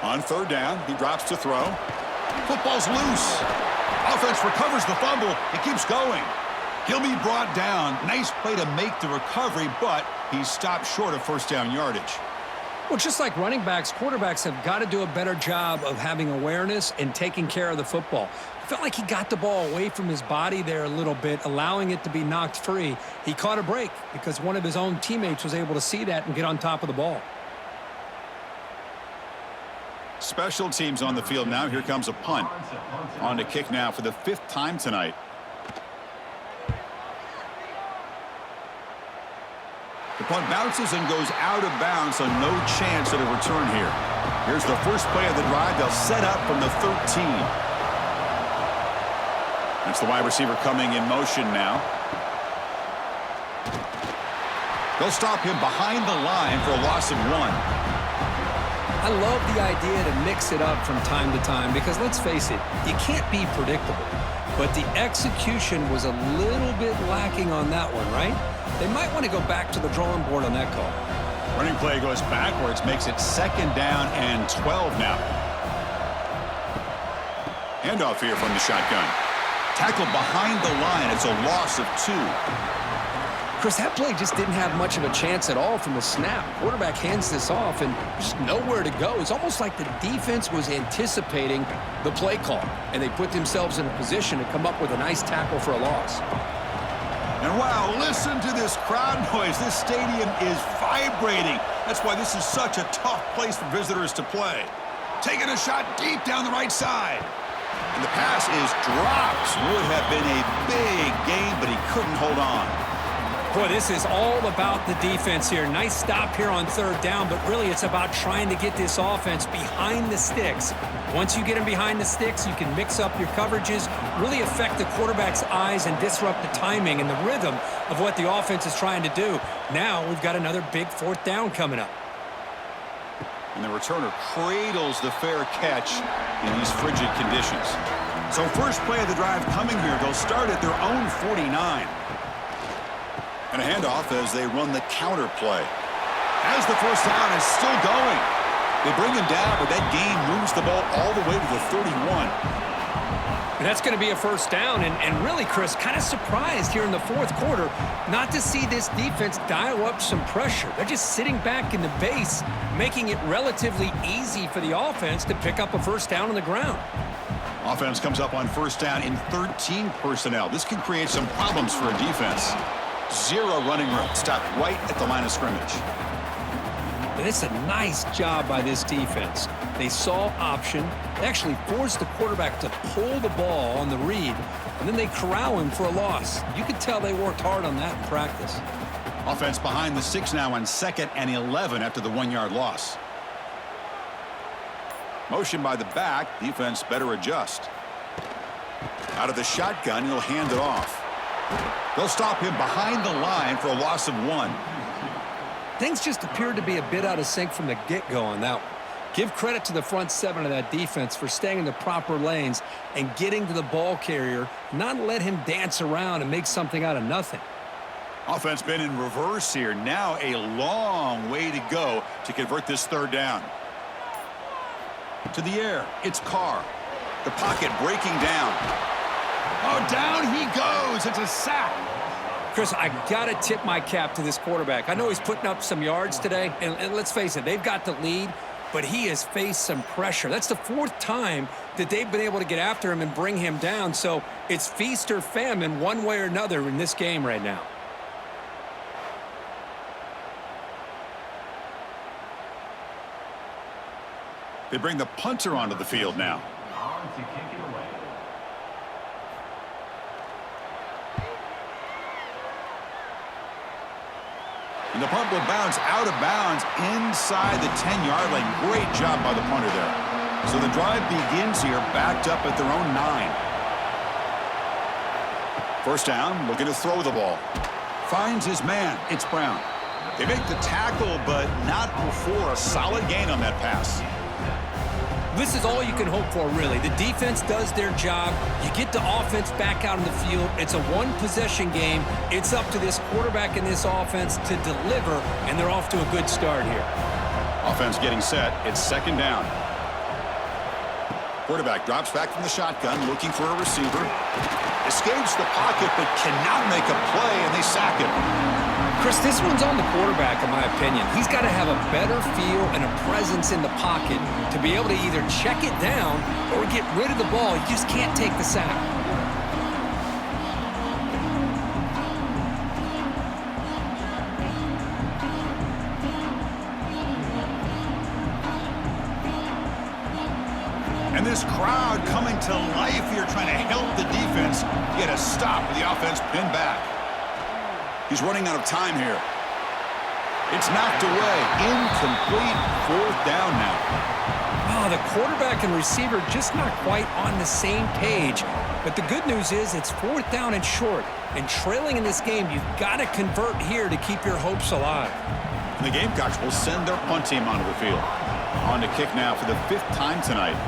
On 3rd down, he drops to throw. Football's loose. Offense recovers the fumble. It keeps going. He'll be brought down. Nice play to make the recovery, but he's stopped short of 1st down yardage. Well, just like running backs, quarterbacks have got to do a better job of having awareness and taking care of the football. I felt like he got the ball away from his body there a little bit, allowing it to be knocked free. He caught a break because one of his own teammates was able to see that and get on top of the ball. Special teams on the field now. Here comes a punt. On to kick now for the 5th time tonight. The punt bounces and goes out of bounds, so no chance at a return here. Here's the first play of the drive. They'll set up from the 13. That's the wide receiver coming in motion now. They'll stop him behind the line for a loss of 1. I love the idea to mix it up from time to time because, let's face it, you can't be predictable. But the execution was a little bit lacking on that one, right? They might want to go back to the drawing board on that call. Running play goes backwards, makes it 2nd down and 12 now. Handoff here from the shotgun. Tackle behind the line. It's a loss of 2. Chris, that play just didn't have much of a chance at all from the snap. Quarterback hands this off and just nowhere to go. It's almost like the defense was anticipating the play call, and they put themselves in a position to come up with a nice tackle for a loss. And wow, listen to this crowd noise. This stadium is vibrating. That's why this is such a tough place for visitors to play. Taking a shot deep down the right side. And the pass is dropped. Would have been a big gain, but he couldn't hold on. Boy, this is all about the defense here. Nice stop here on 3rd down, but really it's about trying to get this offense behind the sticks. Once you get them behind the sticks, you can mix up your coverages, really affect the quarterback's eyes and disrupt the timing and the rhythm of what the offense is trying to do. Now we've got another big 4th down coming up. And the returner cradles the fair catch in these frigid conditions. So first play of the drive coming here. They'll start at their own 49. And a handoff as they run the counter play. As the 1st down is still going. They bring him down, but that gain moves the ball all the way to the 31. And that's going to be a 1st down. And really, Chris, kind of surprised here in the 4th quarter not to see this defense dial up some pressure. They're just sitting back in the base, making it relatively easy for the offense to pick up a 1st down on the ground. Offense comes up on first down in 13 personnel. This can create some problems for a defense. Zero running room. Stopped right at the line of scrimmage. And it's a nice job by this defense. They saw option. They actually forced the quarterback to pull the ball on the read, and then they corral him for a loss. You could tell they worked hard on that in practice. Offense behind the 6 now on 2nd and 11 after the 1-yard loss. Motion by the back. Defense better adjust. Out of the shotgun, he'll hand it off. They'll stop him behind the line for a loss of 1. Things just appeared to be a bit out of sync from the get-go on that one. Give credit to the front 7 of that defense for staying in the proper lanes and getting to the ball carrier, not let him dance around and make something out of nothing. Offense been in reverse here. Now a long way to go to convert this 3rd down. To the air, it's Carr. The pocket breaking down. Oh, down he goes. It's a sack. Chris, I got to tip my cap to this quarterback. I know he's putting up some yards today, and let's face it, they've got the lead, but he has faced some pressure. That's the 4th time that they've been able to get after him and bring him down, so it's feast or famine one way or another in this game right now. They bring the punter onto the field now. On to kick it away. And the punt will bounce out of bounds inside the 10-yard line. Great job by the punter there. So the drive begins here backed up at their own 9. First down, looking to throw the ball. Finds his man. It's Brown. They make the tackle, but not before a solid gain on that pass. This is all you can hope for, really. The defense does their job. You get the offense back out on the field. It's a one-possession game. It's up to this quarterback and this offense to deliver, and they're off to a good start here. Offense getting set. It's 2nd down. Quarterback drops back from the shotgun, looking for a receiver. Escapes the pocket, but cannot make a play, and they sack him. Chris, this one's on the quarterback, in my opinion. He's got to have a better feel and a presence in the pocket to be able to either check it down or get rid of the ball. He just can't take the sack. And this crowd coming to life here, trying to help the defense get a stop with the offense pinned back. He's running out of time here. It's knocked away. Incomplete. 4th down now. Oh, the quarterback and receiver just not quite on the same page. But the good news is it's 4th down and short. And trailing in this game, you've got to convert here to keep your hopes alive. And the Gamecocks will send their punt team onto the field. On to kick now for the 5th time tonight.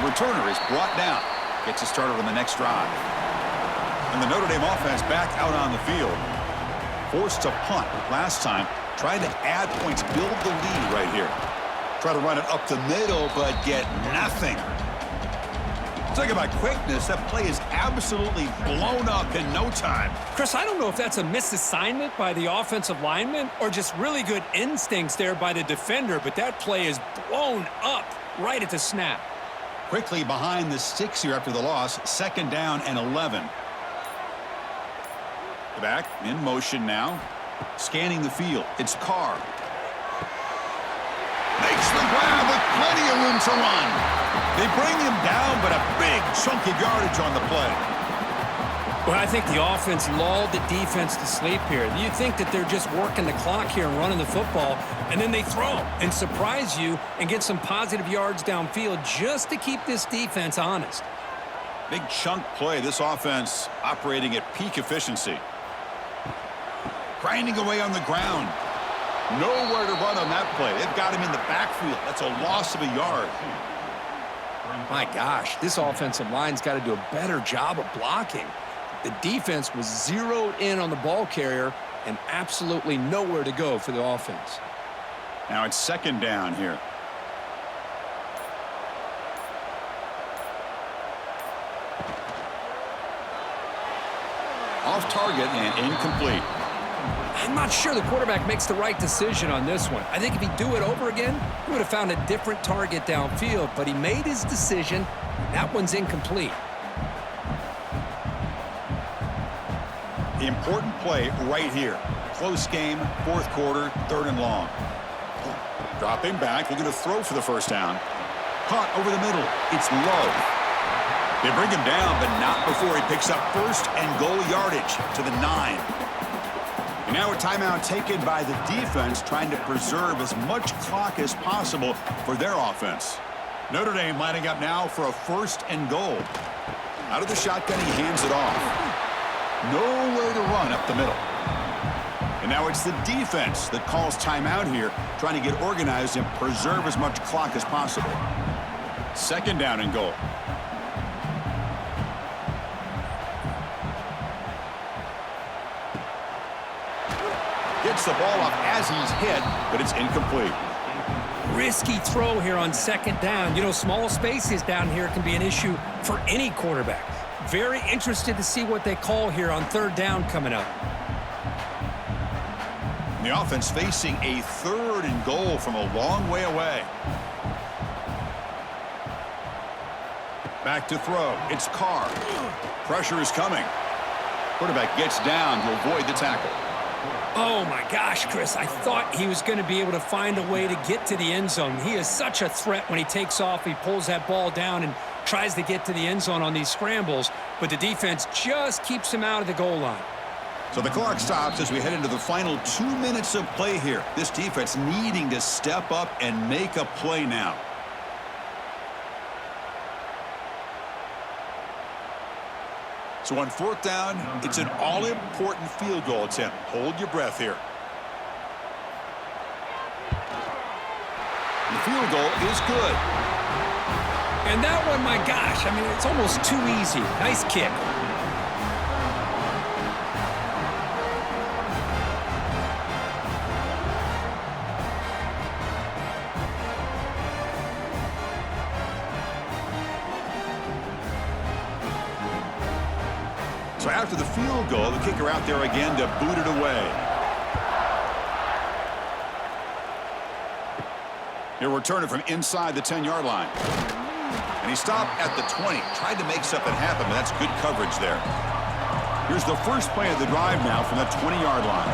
Returner is brought down. Gets us started on the next drive. And the Notre Dame offense back out on the field. Forced to punt last time. Trying to add points, build the lead right here. Try to run it up the middle, but get nothing. Talk about quickness. That play is absolutely blown up in no time. Chris, I don't know if that's a misassignment by the offensive lineman or just really good instincts there by the defender, but that play is blown up right at the snap. Quickly behind the 6 here after the loss. 2nd down and 11. The back in motion now. Scanning the field. It's Carr. Makes the grab with plenty of room to run. They bring him down, but a big chunk of yardage on the play. Well, I think the offense lulled the defense to sleep here. You think that they're just working the clock here and running the football, and then they throw and surprise you and get some positive yards downfield just to keep this defense honest. Big chunk play. This offense operating at peak efficiency. Grinding away on the ground. Nowhere to run on that play. They've got him in the backfield. That's a loss of a yard. My gosh, this offensive line's got to do a better job of blocking. The defense was zeroed in on the ball carrier and absolutely nowhere to go for the offense. Now it's 2nd down here. Off target and incomplete. I'm not sure the quarterback makes the right decision on this one. I think if he'd do it over again, he would have found a different target downfield, but he made his decision, and that one's incomplete. The important play right here. Close game, fourth quarter, 3rd and long. Dropping back, looking to throw for the first down. Caught over the middle. It's low. They bring him down, but not before he picks up 1st and goal yardage to the 9. And now a timeout taken by the defense, trying to preserve as much clock as possible for their offense. Notre Dame lining up now for a 1st and goal. Out of the shotgun, he hands it off. Nowhere to run up the middle. And now it's the defense that calls timeout here, trying to get organized and preserve as much clock as possible. 2nd down and goal. Gets the ball up as he's hit, but it's incomplete. Risky throw here on 2nd down. You know, small spaces down here can be an issue for any quarterback. Very interested to see what they call here on 3rd down coming up. The offense facing a 3rd and goal from a long way away. Back to throw. It's Carr. Pressure is coming. Quarterback gets down to avoid the tackle. Oh, my gosh, Chris. I thought he was going to be able to find a way to get to the end zone. He is such a threat when he takes off. He pulls that ball down and tries to get to the end zone on these scrambles, but the defense just keeps him out of the goal line. So the clock stops as we head into the final 2 minutes of play here. This defense needing to step up and make a play now. So on 4th down, it's an all-important field goal attempt. Hold your breath here. And the field goal is good. And that one, my gosh, I mean, it's almost too easy. Nice kick. So after the field goal, the kicker out there again to boot it away. He'll return it from inside the 10-yard line. And he stopped at the 20. Tried to make something happen, but that's good coverage there. Here's the first play of the drive now from the 20-yard line.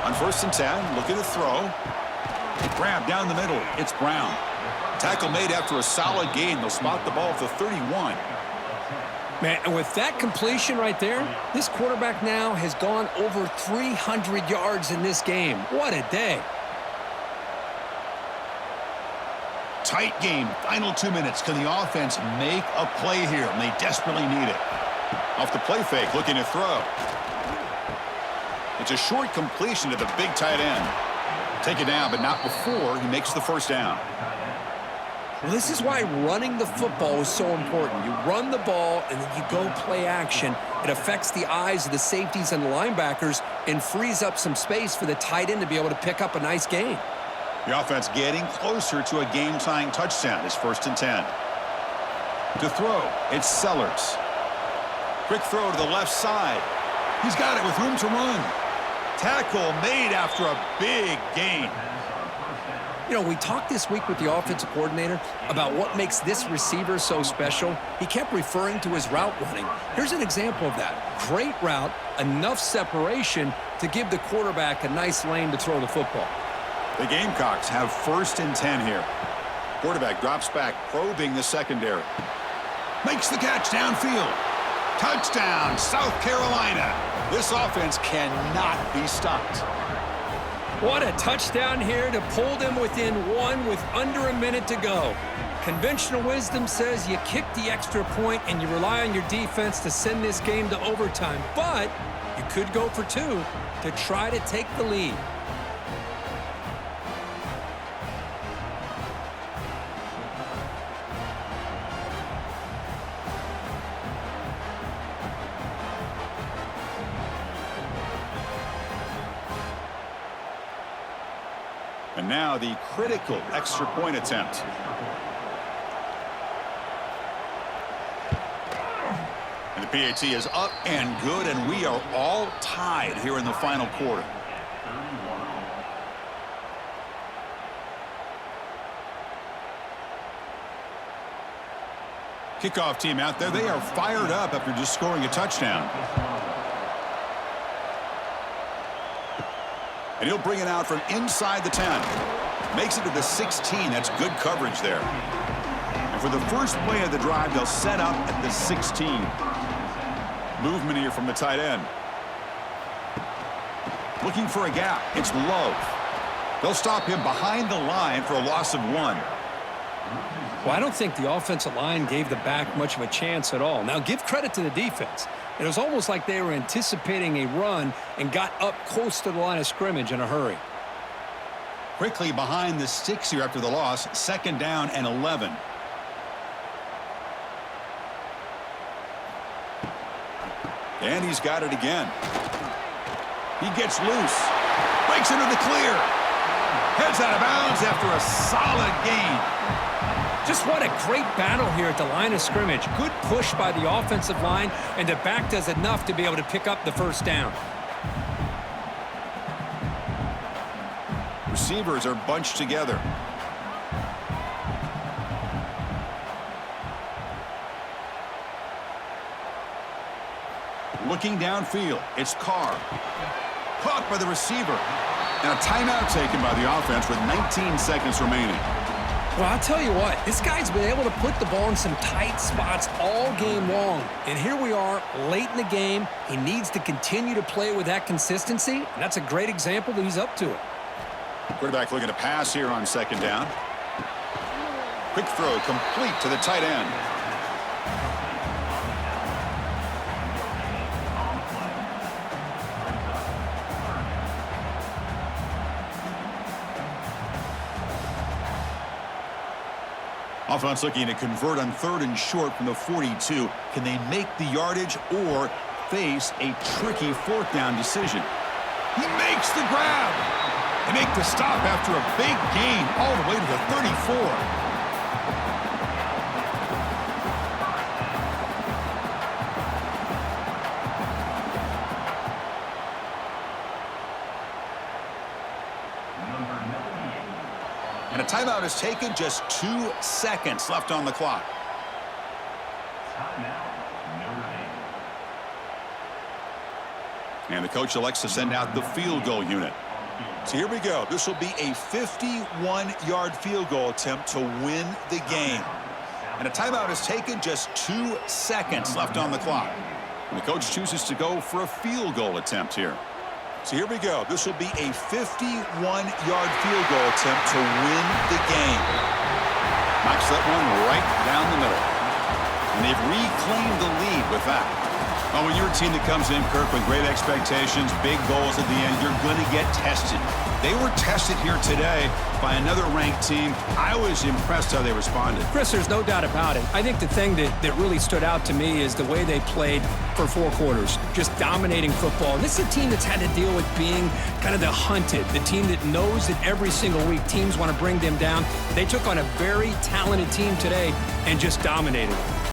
On 1st and 10, looking to throw. Grab down the middle. It's Brown. Tackle made after a solid gain. They'll spot the ball at the 31. Man, and with that completion right there, this quarterback now has gone over 300 yards in this game. What a day. Tight game. Final 2 minutes. Can the offense make a play here? And they desperately need it. Off the play fake, looking to throw. It's a short completion to the big tight end. Take it down, but not before he makes the 1st down. Well, this is why running the football is so important. You run the ball, and then you go play action. It affects the eyes of the safeties and the linebackers and frees up some space for the tight end to be able to pick up a nice gain. The offense getting closer to a game-tying touchdown. It's 1st and 10. To throw, it's Sellers. Quick throw to the left side. He's got it with room to run. Tackle made after a big gain. You know, we talked this week with the offensive coordinator about what makes this receiver so special. He kept referring to his route running. Here's an example of that. Great route, enough separation to give the quarterback a nice lane to throw the football. The Gamecocks have 1st and 10 here. Quarterback drops back, probing the secondary. Makes the catch downfield. Touchdown, South Carolina. This offense cannot be stopped. What a touchdown here to pull them within 1 with under a minute to go. Conventional wisdom says you kick the extra point and you rely on your defense to send this game to overtime. But you could go for 2 to try to take the lead. And now the critical extra point attempt. And the PAT is up and good, and we are all tied here in the final quarter. Kickoff team out there. They are fired up after just scoring a touchdown. And he'll bring it out from inside the 10. Makes it to the 16. That's good coverage there. And for the first play of the drive, they'll set up at the 16. Movement here from the tight end. Looking for a gap. It's Love. They'll stop him behind the line for a loss of 1. Well, I don't think the offensive line gave the back much of a chance at all. Now, give credit to the defense. It was almost like they were anticipating a run and got up close to the line of scrimmage in a hurry. Quickly behind the 6 here after the loss. 2nd down and 11. And he's got it again. He gets loose. Breaks into the clear. Heads out of bounds after a solid gain. Just what a great battle here at the line of scrimmage. Good push by the offensive line, and the back does enough to be able to pick up the first down. Receivers are bunched together. Looking downfield, it's Carr. Caught by the receiver. And a timeout taken by the offense with 19 seconds remaining. Well, I'll tell you what, this guy's been able to put the ball in some tight spots all game long. And here we are, late in the game. He needs to continue to play with that consistency, and that's a great example that he's up to it. Quarterback looking to pass here on 2nd down. Quick throw complete to the tight end. Offense looking to convert on 3rd and short from the 42. Can they make the yardage or face a tricky 4th down decision? He makes the grab. They make the stop after a big gain all the way to the 34. And a timeout is taken. Just 2 seconds left on the clock. And the coach elects to send out the field goal unit. So here we go. This will be a 51-yard field goal attempt to win the game. And a timeout is taken. Just 2 seconds left on the clock. And the coach chooses to go for a field goal attempt here. So here we go. This will be a 51-yard field goal attempt to win the game. Knocks that one right down the middle. And they've reclaimed the lead with that. Well, when you're a team that comes in, Kirk, with great expectations, big goals at the end, you're going to get tested. They were tested here today by another ranked team. I was impressed how they responded. Chris, there's no doubt about it. I think the thing that really stood out to me is the way they played for 4 quarters, just dominating football. And this is a team that's had to deal with being kind of the hunted, the team that knows that every single week teams want to bring them down. They took on a very talented team today and just dominated them.